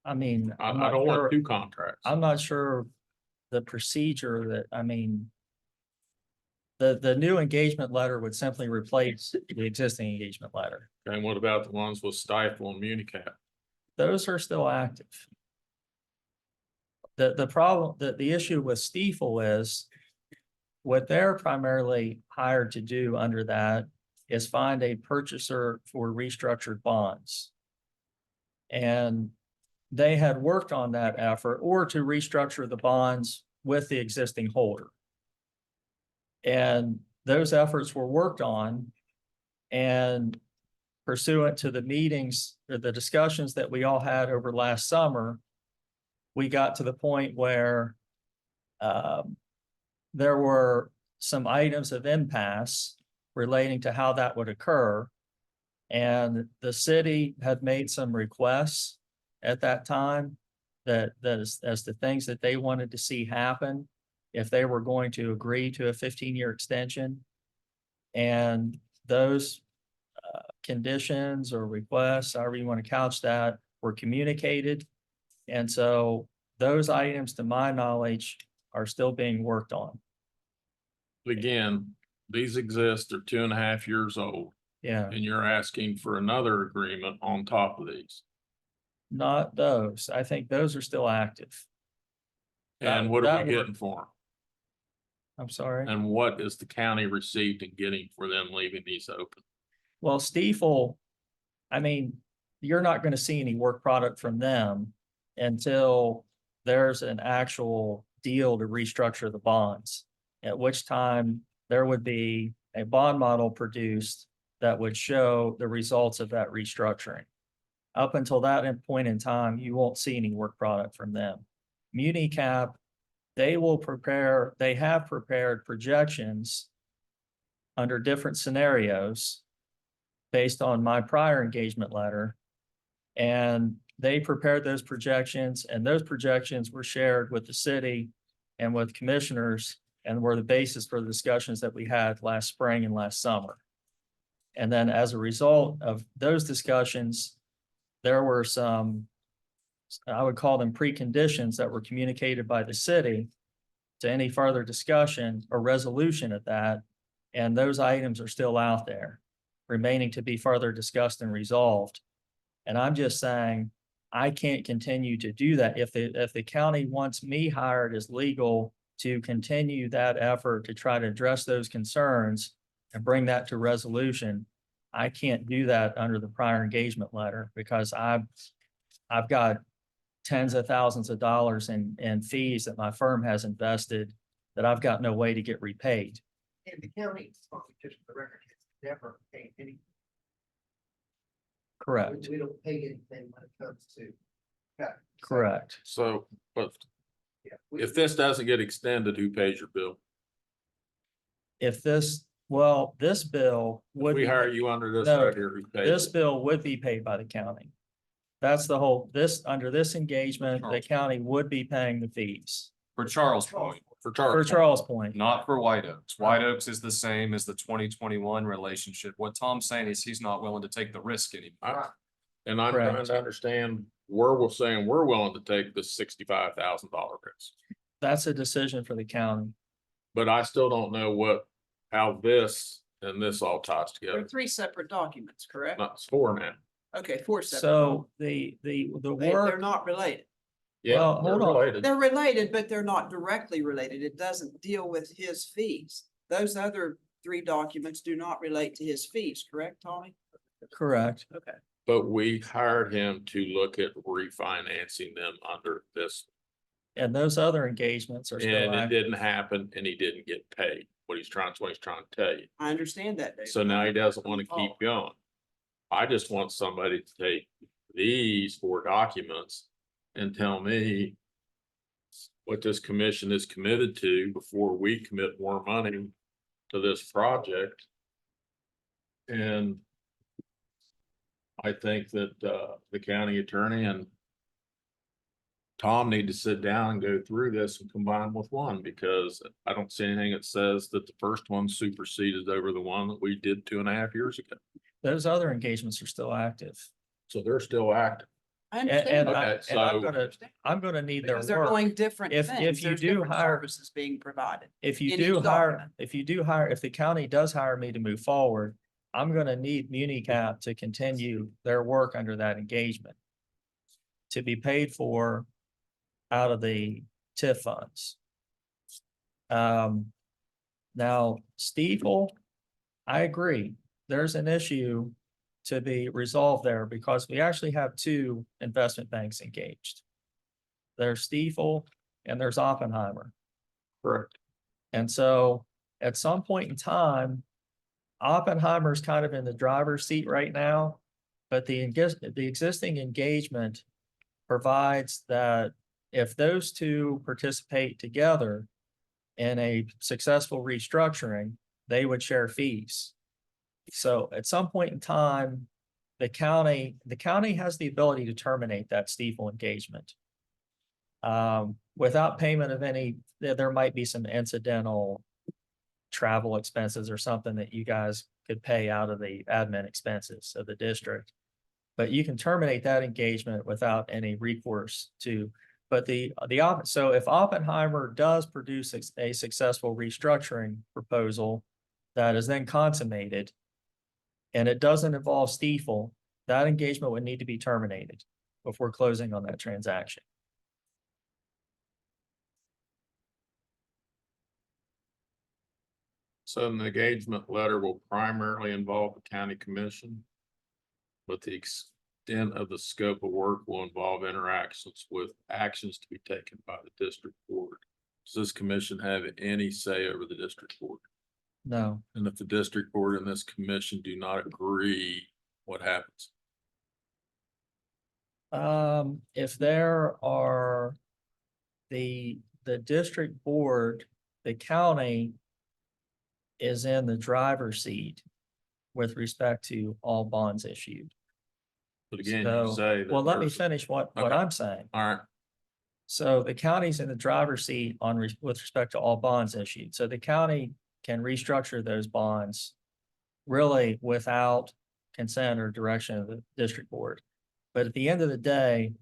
I mean, I I'm not don't want sure, two contracts. I'm not sure the procedure that, I mean, the new engagement letter would simply replace the existing engagement letter. And what about the ones with Stifel and Municap? Those are still active. The problem, the issue with Stiefel is what they're primarily hired to do under that is find a purchaser for restructured bonds. And they had worked on that effort or to restructure the bonds with the existing holder. And those efforts were worked on, and pursuant to the meetings or the discussions that we all had over last summer, we got to the point where there were some items of impasse relating to how that would occur. And the city had made some requests at that time that as to things that they wanted to see happen if they were going to agree to a 15-year extension. And those conditions or requests, however you want to couch that, were communicated. And so those items, to my knowledge, are still being worked on. Again, these exist, they're 2.5 years old, Yeah, and you're asking for another agreement on top of these. not those. I think those are still active. And what are we getting for I'm sorry. them? And what is the county received in getting for them leaving these open? Well, Stiefel, I mean, you're not going to see any work product from them until there's an actual deal to restructure the bonds. At which time there would be a bond model produced that would show the results of that restructuring. Up until that point in time, you won't see any work product from them. Municap, they have prepared projections under different scenarios based on my prior engagement letter. And they prepared those projections, and those projections were shared with the city and with commissioners, and were the basis for the discussions that we had last spring and last summer. And then as a result of those discussions, there were some, I would call them preconditions that were communicated by the city to any further discussion or resolution of that. And those items are still out there, remaining to be further discussed and resolved. And I'm just saying, I can't continue to do that. If the county wants me hired as legal to continue that effort to try to address those concerns and bring that to resolution, I can't do that under the prior engagement letter, because I've got tens of thousands of dollars in fees that my firm has invested that I've got no way to get repaid. And the county, just for the record, has never paid any. Correct, We don't pay anything when it comes to. Okay. correct. So, but Yeah. if this doesn't get extended, who pays your bill? If this, well, this bill would. We be- hire you under this No, right here, who pays? This it? bill would be paid by the county. That's the whole, under this engagement, the county would be paying the fees. For Charles Point, For For Charles. Charles Point, not for White Oaks. White Oaks is the same as the 2021 relationship. What Tom's saying is he's not willing to take the risk anymore. And I'm trying Correct. to understand where we're saying we're willing to take the $65,000 risk. that's a decision for the county. But I still don't know how this and this all ties They're together. 3 separate documents, correct? Not 4 now. Okay, 4 separate. So the They're work, not related. Yeah, Well, they're hold on. related. They're related, but they're not directly related. It doesn't deal with his fees. Those other 3 documents do not relate to his fees, correct, Tommy? correct. Okay. But we hired him to look at refinancing them under this. And those other engagements are still And it active. didn't happen and he didn't get paid. What he's trying to tell you. I understand that, David. So now he doesn't want to keep going. I just want somebody to take these 4 documents and tell me what this commission is committed to before we commit more money to this project. And I think that the county attorney and Tom need to sit down and go through this and combine with one, because I don't see anything that says that the first one superseded over the one that we did 2.5 years ago. Those other engagements are still active. So they're still active. I And, understand. and Okay, I'm gonna need their Because they're work. doing different If- things. if you There's do different hire- Services being provided. If you in do each hire, document. if the county does hire me to move forward, I'm gonna need MuniCap to continue their work under that engagement to be paid for out of the TIF funds. Now, Stiefel, I agree, there's an issue to be resolved there because we actually have two investment banks engaged. There's Stiefel and there's Oppenheimer. Correct. And so at some point in time, Oppenheimer's kind of in the driver's seat right now, but the existing engagement provides that if those two participate together in a successful restructuring, they would share fees. So at some point in time, the county has the ability to terminate that Stiefel engagement. Without payment of any, there might be some incidental travel expenses or something that you guys could pay out of the admin expenses of the district. But you can terminate that engagement without any recourse to, but so if Oppenheimer does produce a successful restructuring proposal that is then consummated and it doesn't involve Stiefel, that engagement would need to be terminated before closing on that transaction. So an engagement letter will primarily involve the county commission, but the extent of the scope of work will involve interactions with actions to be taken by the district board. Does this commission have any say over the district board? No, And if the district board and this commission do not agree, what happens? if there are the district board, the county is in the driver's seat with respect to all bonds issued. But again, So, you say that. well, let me there's- finish what Okay. I'm saying. All right, So the county's in the driver's seat with respect to all bonds issued. So the county can restructure those bonds really without consent or direction of the district board. But at the end of the day,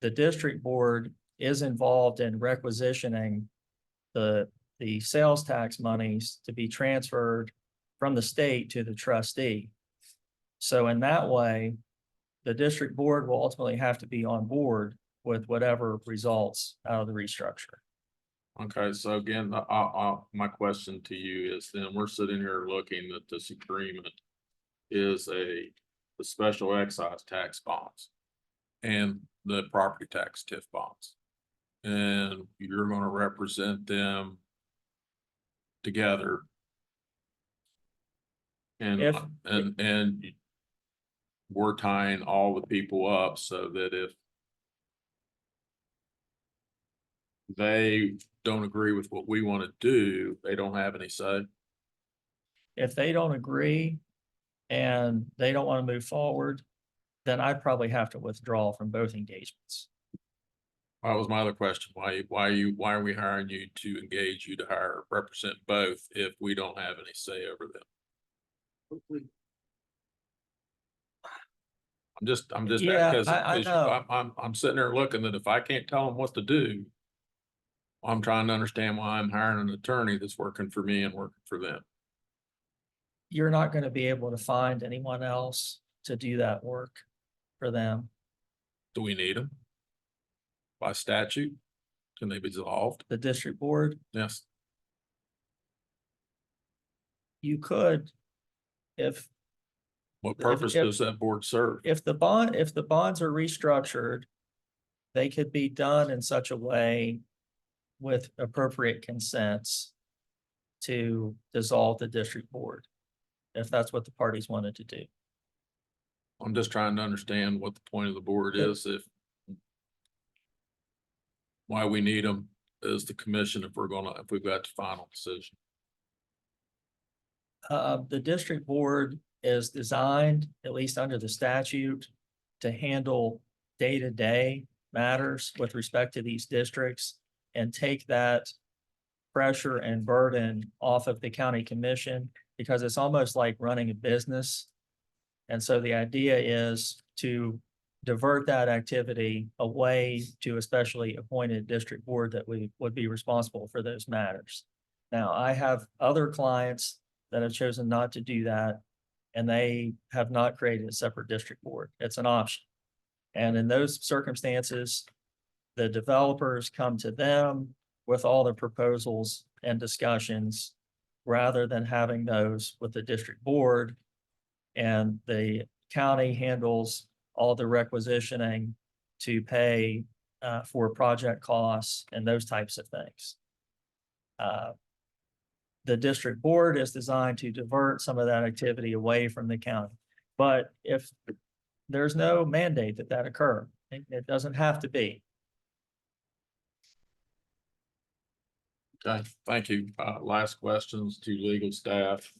the district board is involved in requisitioning the sales tax monies to be transferred from the state to the trustee. So in that way, the district board will ultimately have to be on board with whatever results out of the restructure. okay, so again, my question to you is then we're sitting here looking at this agreement is the special excise tax bonds and the property tax TIF bonds. And you're gonna represent them together. And, If- and we're tying all the people up so that if they don't agree with what we want to do, they don't have any say. If they don't agree and they don't want to move forward, then I'd probably have to withdraw from both engagements. That was my other question. Why are we hiring you to engage you to represent both if we don't have any say over them? I'm just, Yeah, because I know. I'm sitting there looking that if I can't tell them what to do, I'm trying to understand why I'm hiring an attorney that's working for me and working for them. You're not going to be able to find anyone else to do that work for them. Do we need them? By statute? Can they be dissolved? The district board, Yes. you could, if What purpose if- does that board serve? if the bonds are restructured, they could be done in such a way with appropriate consents to dissolve the district board, if that's what the parties wanted to do. I'm just trying to understand what the point of the board is, if why we need them as the commission if if we've got the final decision? The district board is designed, at least under the statute, to handle day-to-day matters with respect to these districts and take that pressure and burden off of the county commission, because it's almost like running a business. And so the idea is to divert that activity away to a specially appointed district board that would be responsible for those matters. Now, I have other clients that have chosen not to do that, and they have not created a separate district board. It's an option. And in those circumstances, the developers come to them with all the proposals and discussions rather than having those with the district board. And the county handles all the requisitioning to pay for project costs and those types of things. The district board is designed to divert some of that activity away from the county. But if there's no mandate that occur, it doesn't have to be. Okay, thank you. Last questions to legal staff.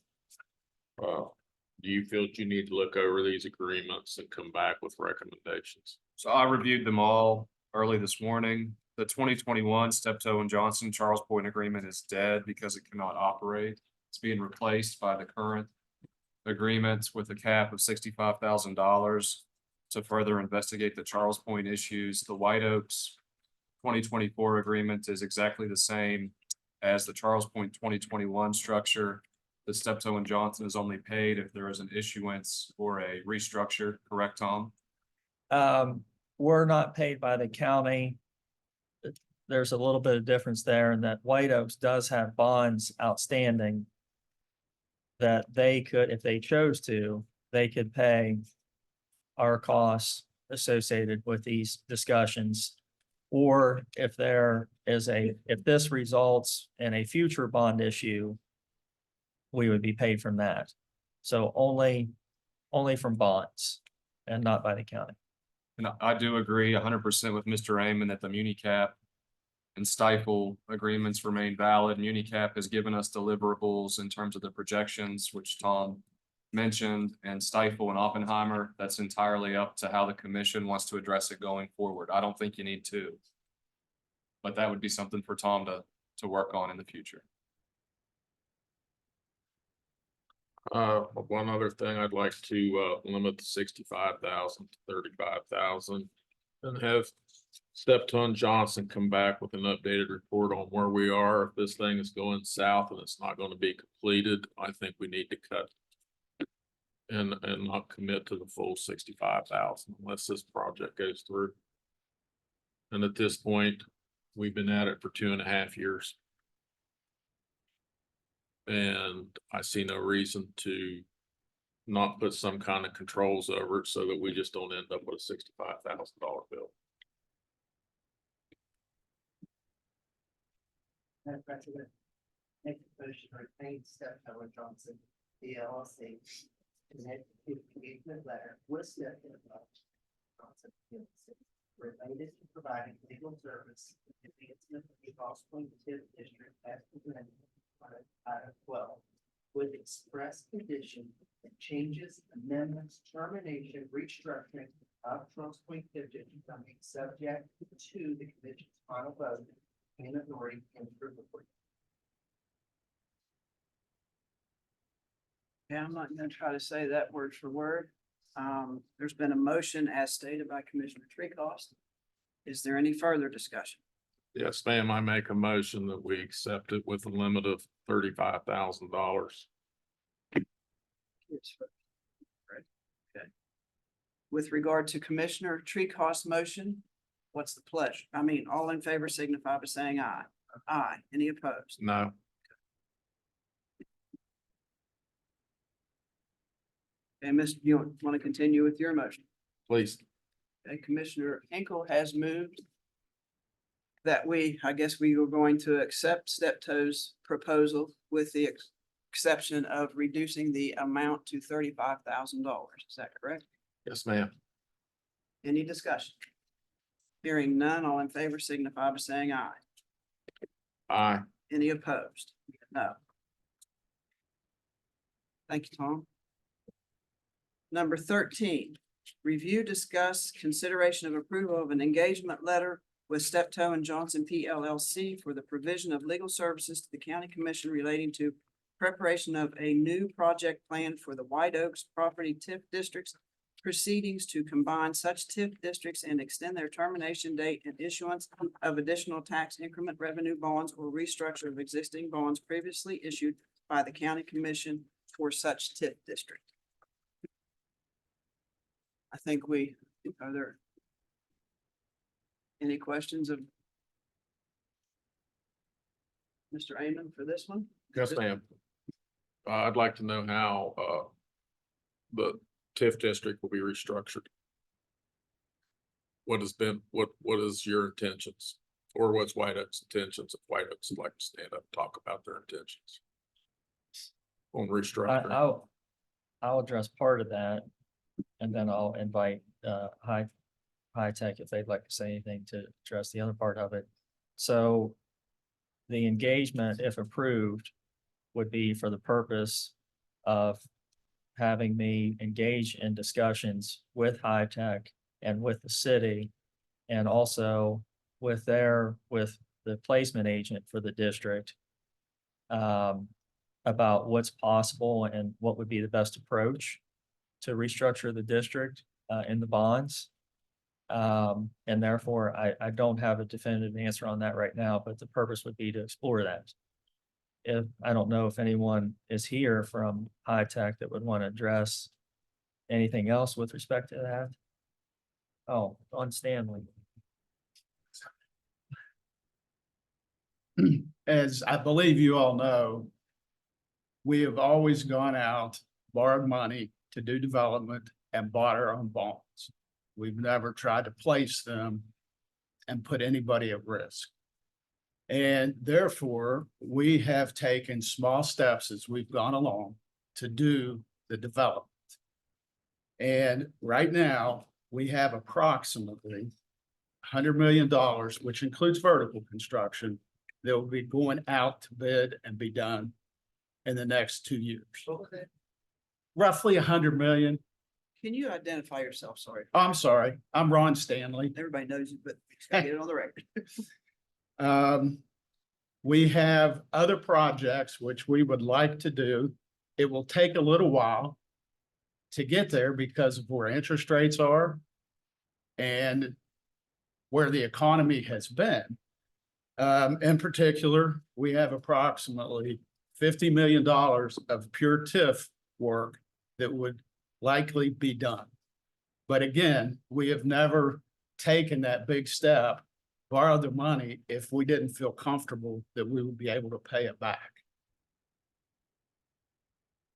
Do you feel that you need to look over these agreements and come back with recommendations? So I reviewed them all early this morning. The 2021 Steptoe and Johnson Charles Point agreement is dead because it cannot operate. It's being replaced by the current agreements with a cap of $65,000 to further investigate the Charles Point issues. The White Oaks 2024 agreement is exactly the same as the Charles Point 2021 structure. The Steptoe and Johnson is only paid if there is an issuance or a restructure, correct, Tom? We're not paid by the county. There's a little bit of difference there in that White Oaks does have bonds outstanding that they could, if they chose to, they could pay our costs associated with these discussions. Or if there is if this results in a future bond issue, we would be paid from that. So only from bonds and not by the county. And I do agree 100% with Mr. Amon that the MuniCap and Stifle agreements remain valid. MuniCap has given us deliverables in terms of the projections, which Tom mentioned, and Stifle and Oppenheimer, that's entirely up to how the commission wants to address it going forward. I don't think you need to. But that would be something for Tom to work on in the future. One other thing, I'd like to limit the 65,000 to 35,000 and have Steptoe and Johnson come back with an updated report on where we are. If this thing is going south and it's not going to be completed, I think we need to cut and not commit to the full 65,000 unless this project goes through. And at this point, we've been at it for 2.5 years. And I see no reason to not put some kind of controls over it so that we just don't end up with a $65,000 bill. Madam President, make the motion to retain Steptoe and Johnson, the LLC, and execute an engagement letter with Steptoe and Johnson PLC related to providing legal service in advancement of the Charles Point TIF district as presented on Item 12, with express condition that changes, amendments, termination, restructuring of Charles Point TIF district becoming subject to the commission's final vote and authority and approval. Yeah, I'm not gonna try to say that word for word. There's been a motion as stated by Commissioner Treecost. Is there any further discussion? Yes, ma'am, I make a motion that we accept it with a limit of $35,000. Yes, sir. Right. Okay. With regard to Commissioner Treecost motion, what's the pleasure? I mean, all in favor signify by saying aye. Aye. Any opposed? No, And Mr., you want to continue with your motion? please. Okay, Commissioner Hinkle has moved that I guess we were going to accept Steptoe's proposal with the exception of reducing the amount to $35,000. Is that correct? Yes, ma'am. Any discussion? Hearing none, all in favor signify by saying aye. Aye. Any opposed? No. Thank you, Tom. Number 13, review, discuss, consideration of approval of an engagement letter with Steptoe and Johnson P. LLC for the provision of legal services to the county commission relating to preparation of a new project plan for the White Oaks property TIF districts, proceedings to combine such TIF districts and extend their termination date and issuance of additional tax increment revenue bonds or restructure of existing bonds previously issued by the county commission for such TIF district. I think are there any questions of Mr. Amon for this one? Yes, ma'am. I'd like to know how, the TIF district will be restructured. What is your intentions? Or what's White Oak's intentions if White Oaks would like to stand up and talk about their intentions? On restructuring. I'll address part of that. And then I'll invite High Tech if they'd like to say anything to address the other part of it. So the engagement, if approved, would be for the purpose of having me engage in discussions with High Tech and with the city, and also with the placement agent for the district, about what's possible and what would be the best approach to restructure the district in the bonds. And therefore, I don't have a definitive answer on that right now, but the purpose would be to explore that. I don't know if anyone is here from High Tech that would want to address anything else with respect to that. Oh, on Stanley. As I believe you all know, we have always gone out, borrowed money to do development and bought our own bonds. We've never tried to place them and put anybody at risk. And therefore, we have taken small steps as we've gone along to do the development. And right now, we have approximately $100 million, which includes vertical construction, that will be going out to bid and be done in the next 2 years. Roughly 100 million. Can you identify yourself? Sorry, Oh, I'm sorry, I'm Ron Stanley. everybody knows you, but get it on the record. We have other projects which we would like to do. It will take a little while to get there because of where interest rates are and where the economy has been. In particular, we have approximately $50 million of pure TIF work that would likely be done. But again, we have never taken that big step, borrowed the money if we didn't feel comfortable that we would be able to pay it back.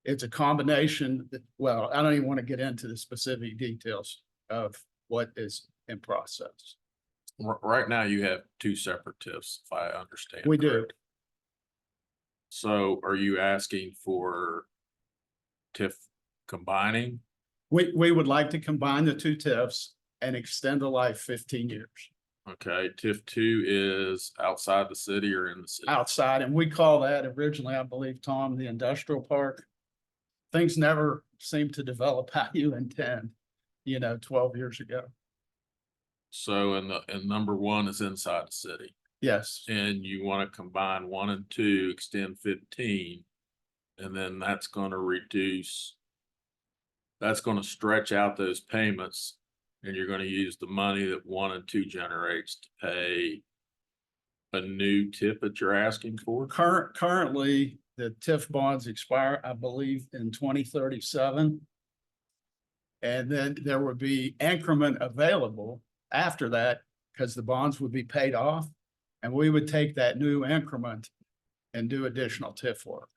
It's a combination that, well, I don't even want to get into the specific details of what is in process. Right now, you have two separate TIFs, if I understand. We do. correct. So are you asking for TIF combining? We would like to combine the two TIFs and extend the life 15 years Okay, TIF 2 is outside the city or in the city? outside. And we call that originally, I believe, Tom, the industrial park. Things never seem to develop how you intend, 12 years ago. So and number 1 is inside the city, Yes, and you want to combine 1 and 2, extend 15. And then that's going to stretch out those payments. And you're going to use the money that 1 and 2 generates to pay a new TIF that you're asking for? currently, the TIF bonds expire, I believe, in 2037. And then there would be increment available after that because the bonds would be paid off. And we would take that new increment and do additional TIF work.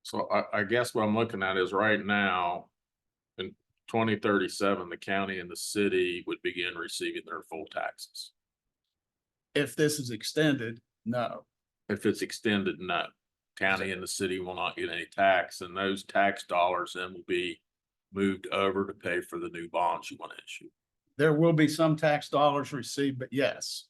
So I guess what I'm looking at is right now, in 2037, the county and the city would begin receiving their full taxes. If this is extended, no. If it's extended, no. County and the city will not get any tax, and those tax dollars then will be moved over to pay for the new bonds you want to issue. There will be some tax dollars received, but yes.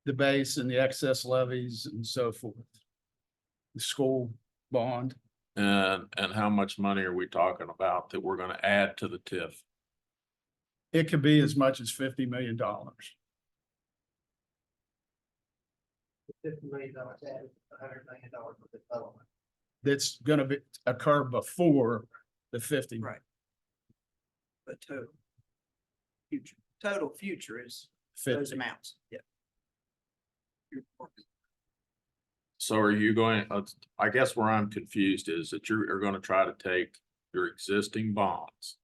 The base and the excess levies and so forth. The school bond, And how much money are we talking about that we're gonna add to the TIF? it could be as much as $50 million. $50 million added, $100 million for development. That's gonna occur before the 50. Right. But total future is those 50. amounts, yeah. So are you going, I guess where I'm confused is that you're gonna try to take your existing bonds.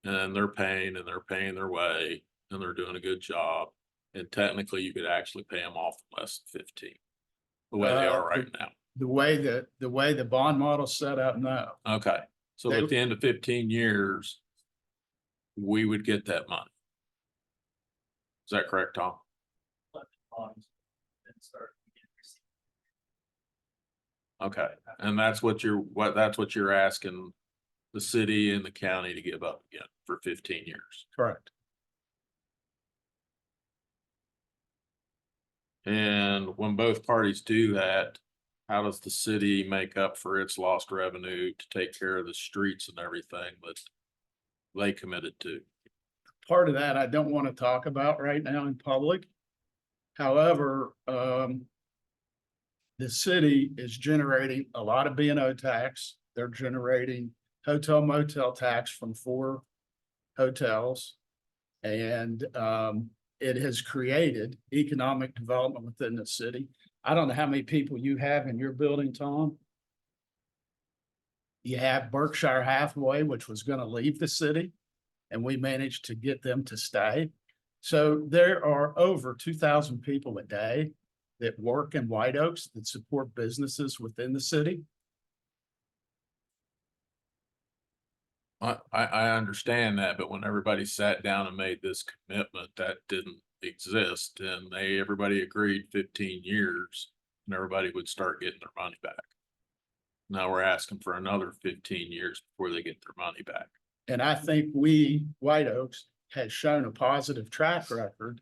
And they're paying their way and they're doing a good job. And technically you could actually pay them off in less than 15. The way they are right now. The way the bond model's set up now, Okay, so They- at the end of 15 years. We would get that money. Is that correct, Tom? Okay, and that's what you're asking the city and the county to give up again for 15 years. correct. And when both parties do that, how does the city make up for its lost revenue to take care of the streets and everything that they committed to? Part of that I don't want to talk about right now in public. However, the city is generating a lot of B&O tax. They're generating hotel motel tax from 4 hotels. And it has created economic development within the city. I don't know how many people you have in your building, Tom. You have Berkshire Hathaway, which was going to leave the city, and we managed to get them to stay. So there are over 2,000 people a day that work in White Oaks that support businesses within the city. I understand that, but when everybody sat down and made this commitment, that didn't exist, and everybody agreed 15 years, and everybody would start getting their money back. Now we're asking for another 15 years before they get their money back. And I think White Oaks, has shown a positive track record,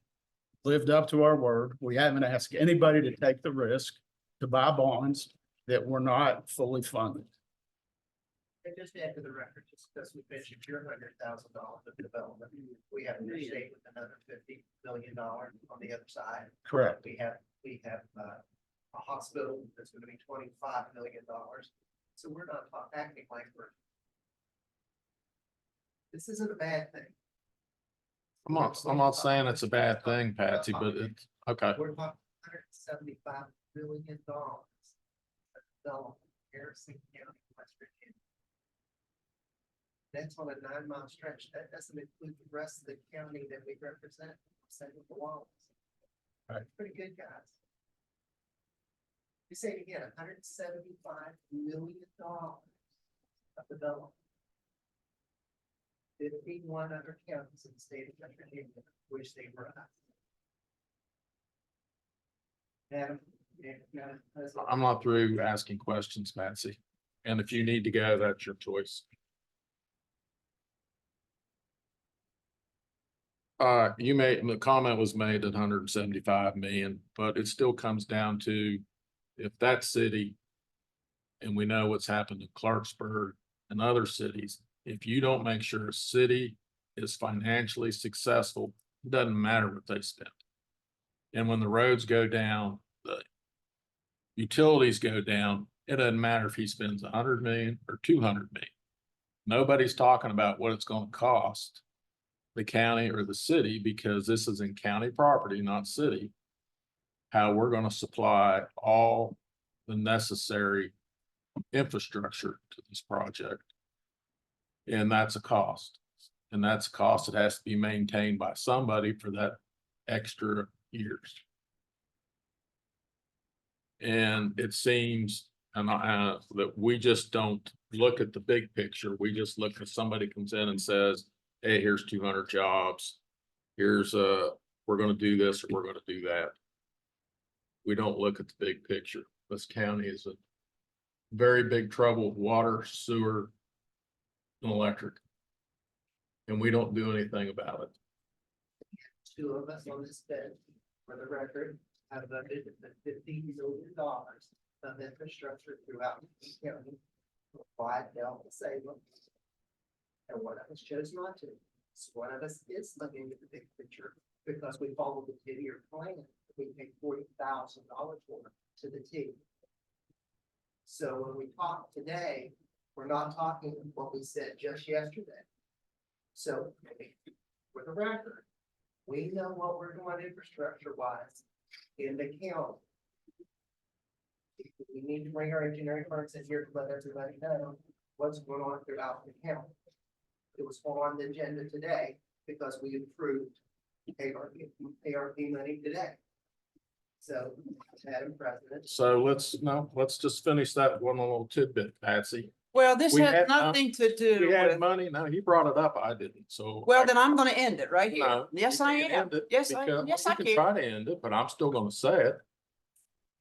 lived up to our word. We haven't asked anybody to take the risk to buy bonds that were not fully funded. And just add to the record, just because we mentioned your $100,000 of development, we have to stay with another $50 million on the other side. Correct. We have a hospital that's gonna be $25 million. So we're not acting like this isn't a bad thing. I'm not saying it's a bad thing, Patsy, but it's, okay. We're talking $175 million. Development, Harrison County, West Virginia. That's on a 9-mile stretch. That doesn't include the rest of the county that we represent, St. Louis. Right. Pretty good, guys. You say it again, $175 million of development. 51 other counties in the state of West Virginia, which they were. Adam, I'm not through asking questions, Patsy. And if you need to go, that's your choice. The comment was made at 175 million, but it still comes down to if that city, and we know what's happened in Clarksburg and other cities, if you don't make sure a city is financially successful, it doesn't matter what they spend. And when the roads go down, the utilities go down, it doesn't matter if he spends 100 million or 200 million. Nobody's talking about what it's going to cost the county or the city, because this is in county property, not city, how we're going to supply all the necessary infrastructure to this project. And that's a cost. And that's a cost that has to be maintained by somebody for that extra years. And it seems that we just don't look at the big picture. We just look at somebody comes in and says, hey, here's 200 jobs. Here's we're going to do this or we're going to do that. We don't look at the big picture. This county is in very big trouble with water, sewer, and electric. And we don't do anything about it. Two of us on this bench, for the record, have voted $50 million of infrastructure throughout the county. Why Delta Salem? And one of us chose not to. So one of us is looking at the big picture because we followed the 10-year plan. We paid $40,000 for it to the T. So when we talk today, we're not talking what we said just yesterday. So for the record, we know what we're doing infrastructure wise in the county. We need to bring our engineering firms in here to let everybody know what's going on throughout the county. It was on the agenda today because we approved ARP money today. So, Madam President. So let's just finish that one little tidbit, Patsy. Well, this We has had, nothing to do We had with, money. No, he brought it up. I didn't. So. well, then I'm gonna end it right here. No, Yes, you I can't am. end it Yes, because- yes, you I can can. Try to end it, but I'm still gonna say it.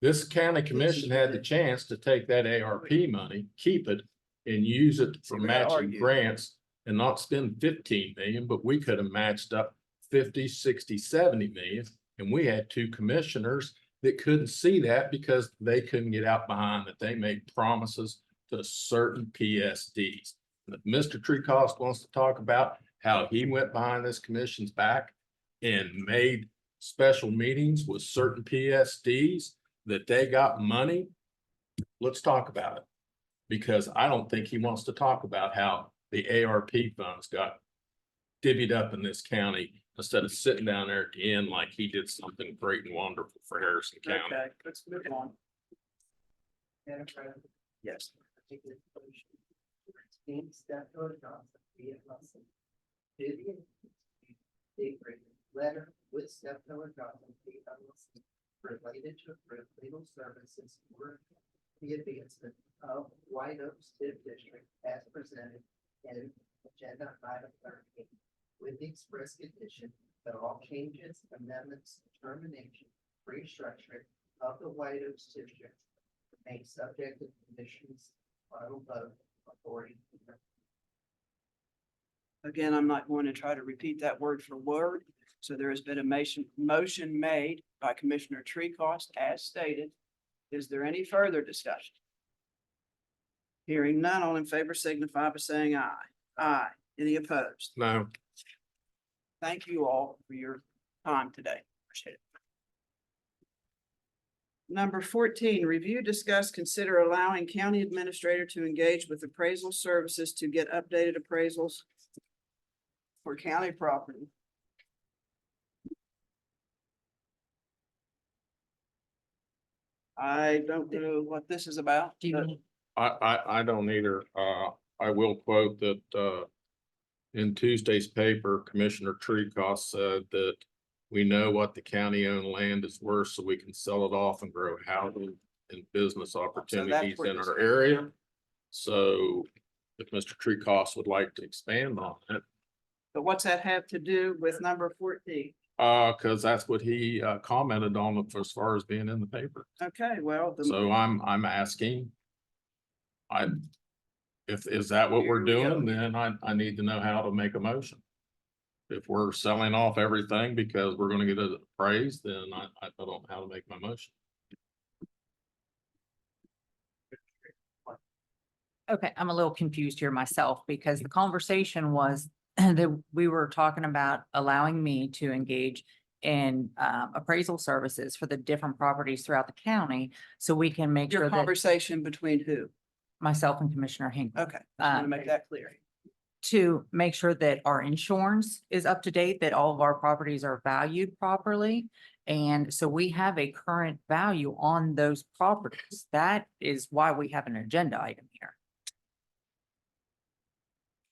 This county commission had the chance to take that ARP money, keep it, and use it for we gotta matching argue. grants and not spend 15 million, but we could have matched up 50, 60, 70 million. And we had two commissioners that couldn't see that because they couldn't get out behind that they made promises to certain PSDs. And if Mr. Treecost wants to talk about how he went behind this commission's back and made special meetings with certain PSDs that they got money, let's talk about it. Because I don't think he wants to talk about how the ARP funds got divvied up in this county instead of sitting down there at the end like he did something great and wonderful for Harrison County. Okay, let's move on. Madam President. Yes. Team Stephen Johnson, be it Russell. Vivian. Letter with Stephen Johnson, be it Russell, related to approve legal services for the advancement of White Oaks TIF district as presented in agenda item 13. With the express condition that all changes, amendments, termination, restructuring of the White Oaks district remain subject to commission's final vote authority. Again, I'm not going to try to repeat that word for word. So there has been a motion made by Commissioner Treecost as stated. Is there any further discussion? Hearing none, all in favor signify by saying aye. Aye. Any opposed? No, Thank you all for your time today. Appreciate it. Number 14, review, discuss, consider allowing county administrator to engage with appraisal services to get updated appraisals for county property. I don't know what this is about. Do you but- need- I don't either. I will quote that, in Tuesday's paper, Commissioner Treecost said that we know what the county-owned land is worth, so we can sell it off and grow housing and business opportunities where in this our is. area. So if Mr. Treecost would like to expand on it, But what's that have to do with number 14? because that's what he commented on it as far as being in the paper. Okay, well, So I'm asking. If, is that what we're Here we go. doing, then I need to know how to make a motion. If we're selling off everything because we're gonna get it appraised, then I don't know how to make my motion. Okay, I'm a little confused here myself because the conversation was that we were talking about allowing me to engage in appraisal services for the different properties throughout the county. So we can make your sure that conversation between who? myself and Commissioner Hinkle. Okay, just want to make that clear. To make sure that our insurance is up to date, that all of our properties are valued properly. And so we have a current value on those properties. That is why we have an agenda item here.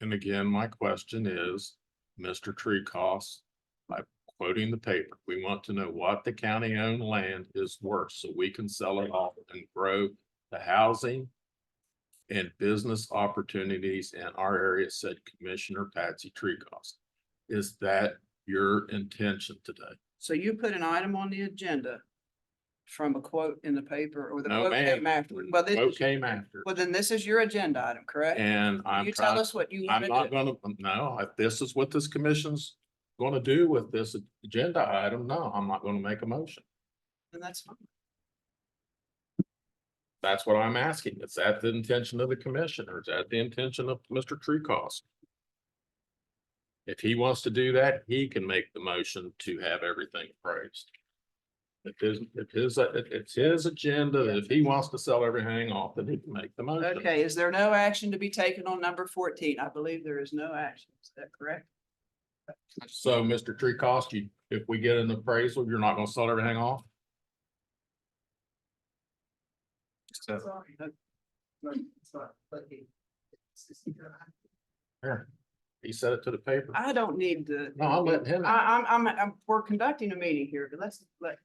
And again, my question is, Mr. Treecost, by quoting the paper, we want to know what the county-owned land is worth, so we can sell it off and grow the housing and business opportunities in our area, said Commissioner Patsy Treecost. Is that your intention today? So you put an item on the agenda from a quote in the paper or the No, quote ma'am. came after? Well, this Vote is, came after. well, then this is your agenda item, correct? And I'm You tell trying, us what you I'm want not to do. gonna, no, if this is what this commission's gonna do with this agenda item, no, I'm not gonna make a motion. And that's fine. That's what I'm asking. Is that the intention of the commission or is that the intention of Mr. Treecost? If he wants to do that, he can make the motion to have everything appraised. It's his agenda. If he wants to sell everything off, then he can make the motion. Okay, is there no action to be taken on number 14? I believe there is no action. Is that correct? So, Mr. Treecost, you, if we get an appraisal, you're not gonna sell everything off? So Here, he said it to the paper. I don't need to. No, I'm letting him. We're conducting a meeting here, but let's let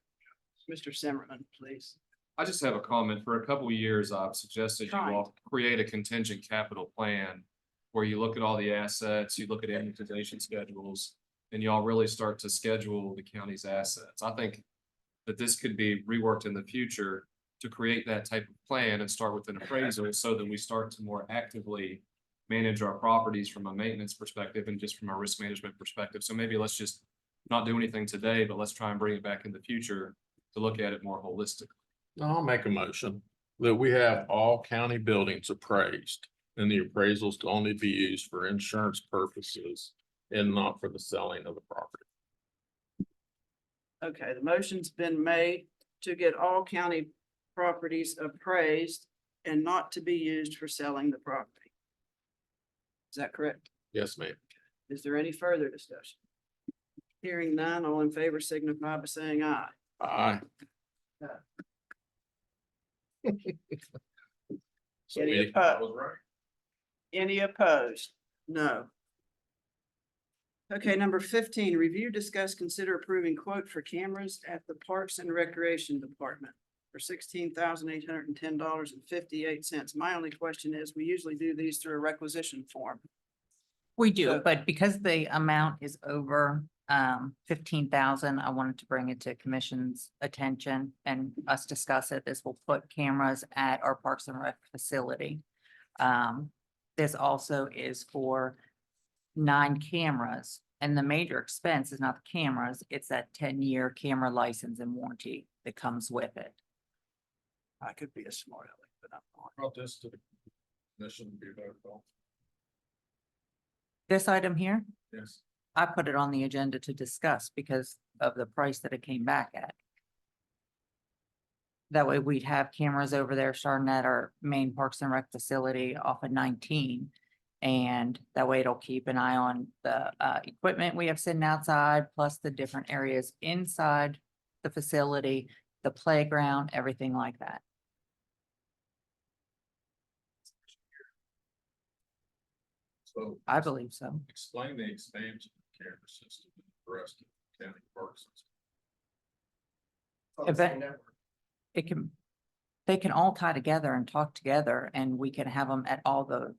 Mr. Simmerman, please. I just have a comment. For a couple of years, I've suggested you all create a contingent capital plan where you look at all the assets, you look at amortization schedules, and y'all really start to schedule the county's assets. I think that this could be reworked in the future to create that type of plan and start with an appraisal so that we start to more actively manage our properties from a maintenance perspective and just from a risk management perspective. So maybe let's just not do anything today, but let's try and bring it back in the future to look at it more holistically. I'll make a motion that we have all county buildings appraised and the appraisals to only be used for insurance purposes and not for the selling of the property. Okay, the motion's been made to get all county properties appraised and not to be used for selling the property. Is that correct? Yes, ma'am. Is there any further discussion? Hearing none, all in favor signify by saying aye. Aye. So Any we- opposed? Any opposed? No. Okay, number 15, review, discuss, consider approving quote for cameras at the Parks and Recreation Department for $16,810.58. My only question is, we usually do these through a requisition form. We do, So- but because the amount is over 15,000, I wanted to bring it to commission's attention and us discuss it. This will put cameras at our Parks and Rec facility. This also is for 9 cameras, and the major expense is not the cameras, it's that 10-year camera license and warranty that comes with it. I could be a smart aleck, but I'm not. Brought this to the commission to be voted on. This item here, Yes. I put it on the agenda to discuss because of the price that it came back at. That way we'd have cameras over there starting at our main Parks and Rec facility off of 19. And that way it'll keep an eye on the equipment we have sitting outside, plus the different areas inside the facility, the playground, everything like that. So I believe so. explain the expansion of the camera system in the rest of the county parks. It can, they can all tie together and talk together and we can have them at all the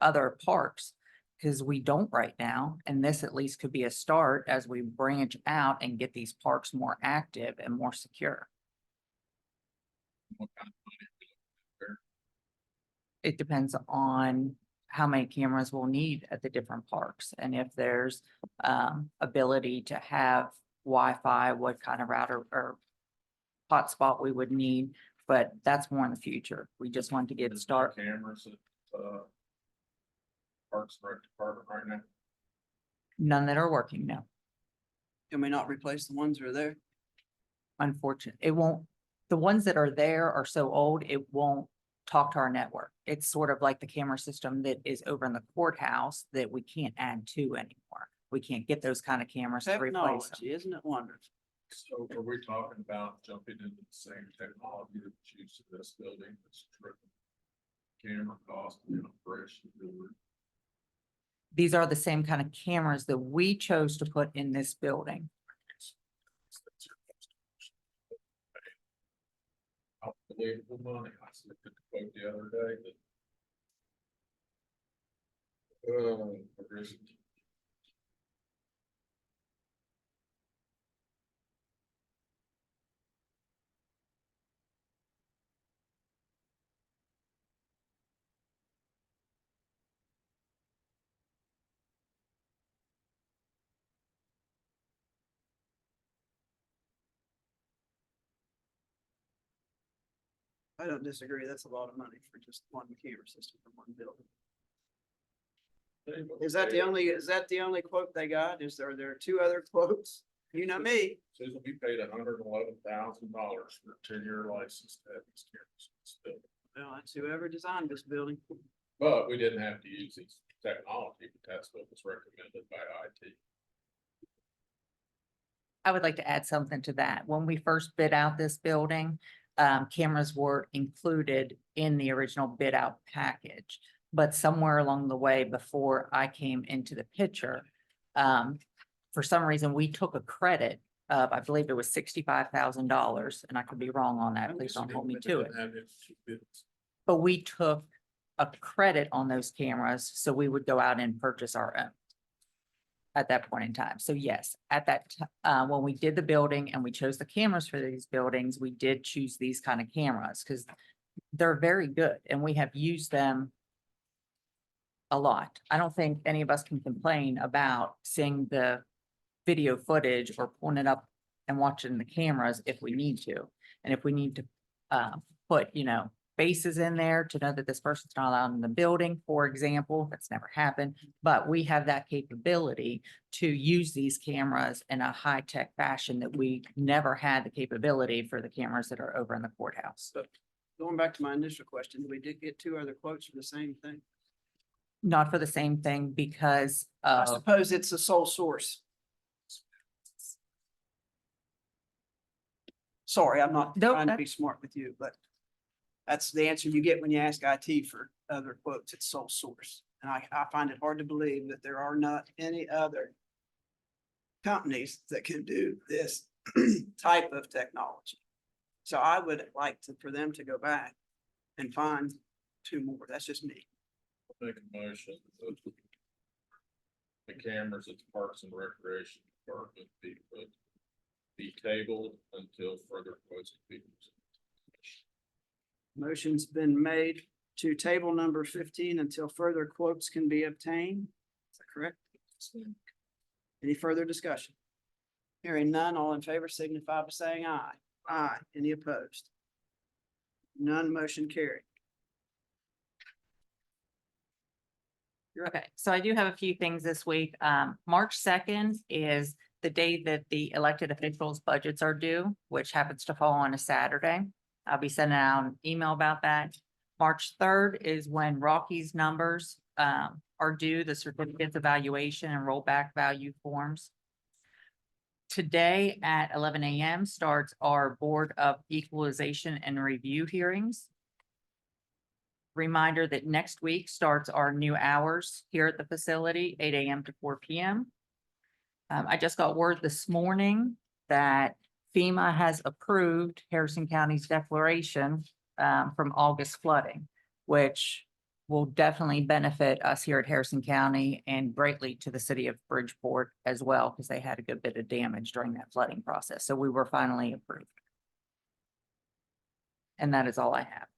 other parks. Cause we don't right now, and this at least could be a start as we branch out and get these parks more active and more secure. What kind of money are we looking at there? It depends on how many cameras we'll need at the different parks and if there's ability to have Wi-Fi, what kind of router or hotspot we would need, but that's more in the future. We just want to get There's no started. cameras at Parks and Rec Department right now. None that are working now. Can we not replace the ones that are there? Unfortunate. It won't, the ones that are there are so old, it won't talk to our network. It's sort of like the camera system that is over in the courthouse that we can't add to anymore. We can't get those kind of cameras to replace them. Technology, isn't it wonderful? So are we talking about jumping into the same technology that's used in this building that's triple camera cost and operation? These are the same kind of cameras that we chose to put in this building. Unbelievable money. I looked at the quote the other day that. Where is it? I don't disagree. That's a lot of money for just one camera system for one building. Is that the only quote they got? Are there two other quotes? You know me. Says we paid $111,000 for a 10-year license to have these cameras. Well, that's whoever designed this building. But we didn't have to use these technology, but that's what was recommended by IT. I would like to add something to that. When we first bid out this building, cameras were included in the original bid out package. But somewhere along the way, before I came into the picture, for some reason, we took a credit of, I believe it was $65,000, and I could be wrong on that. Please don't hold me to it. But we took a credit on those cameras, so we would go out and purchase our own at that point in time. So yes, at that, when we did the building and we chose the cameras for these buildings, we did choose these kind of cameras because they're very good and we have used them a lot. I don't think any of us can complain about seeing the video footage or pulling it up and watching the cameras if we need to. And if we need to put, faces in there to know that this person's not allowed in the building, for example, that's never happened. But we have that capability to use these cameras in a high-tech fashion that we never had the capability for the cameras that are over in the courthouse. So going back to my initial question, we did get two other quotes for the same thing. Not for the same thing because I suppose it's a sole source. Sorry, I'm not Nope, trying to be smart with you, but that's the answer you get when you ask IT for other quotes. It's sole source. And I find it hard to believe that there are not any other companies that can do this type of technology. So I would like for them to go back and find two more. That's just me. Make a motion that the cameras at the Parks and Recreation Department be tabled until further quotes can be presented. Motion's been made to table number 15 until further quotes can be obtained. Is that correct? Any further discussion? Hearing none, all in favor signify by saying aye. Aye. Any opposed? None, motion carried. Okay, so I do have a few things this week. March 2nd is the day that the elected officials' budgets are due, which happens to fall on a Saturday. I'll be sending out an email about that. March 3rd is when Rocky's numbers are due, the certificates of valuation and rollback value forms. Today at 11 a.m. starts our Board of Equalization and Review hearings. Reminder that next week starts our new hours here at the facility, 8 a.m. to 4 p.m. I just got word this morning that FEMA has approved Harrison County's declaration from August flooding, which will definitely benefit us here at Harrison County and greatly to the city of Bridgeport as well, because they had a good bit of damage during that flooding process. So we were finally approved. And that is all I have.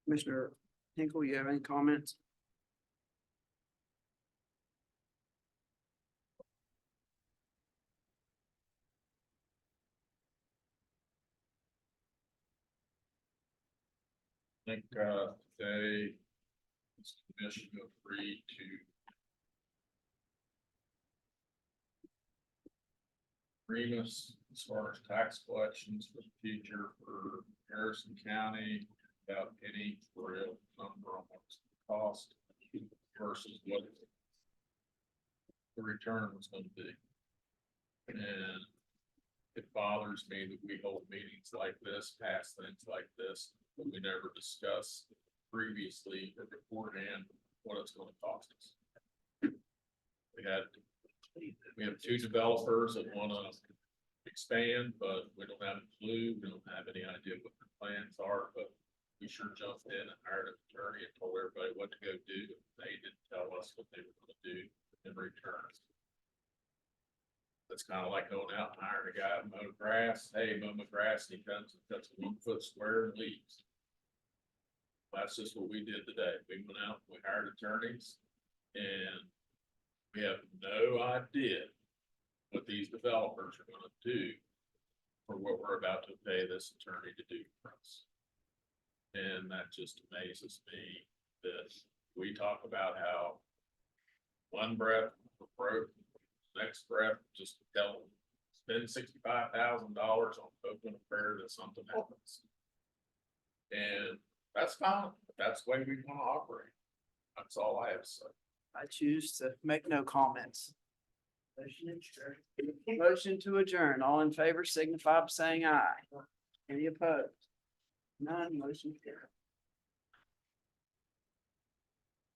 Commissioner Hinkle, you have any comments? I think today this commission agreed to agreements as far as tax collections for the future for Harrison County without any real number on what's the cost versus what the return was going to be. And it bothers me that we hold meetings like this, pass things like this, but we never discuss previously or beforehand what it's going to cost us. We have two developers that want to expand, but we don't have a clue. We don't have any idea what their plans are, but we sure jumped in and hired an attorney and told everybody what to go do. They didn't tell us what they were going to do in return. That's kind of like going out and hiring a guy to mow grass. Hey, mow my grass, and he comes and cuts a 1 foot square and leaves. That's just what we did today. We went out, we hired attorneys, and we have no idea what these developers are gonna do for what we're about to pay this attorney to do for us. And that just amazes me that we talk about how one breath we're broke, next breath just tell them, spend $65,000 on open affair that something happens. And that's fine, but that's the way we wanna operate. That's all I have to say. I choose to make no comments. Motion to adjourn. All in favor signify by saying aye. Any opposed? None, motion carried.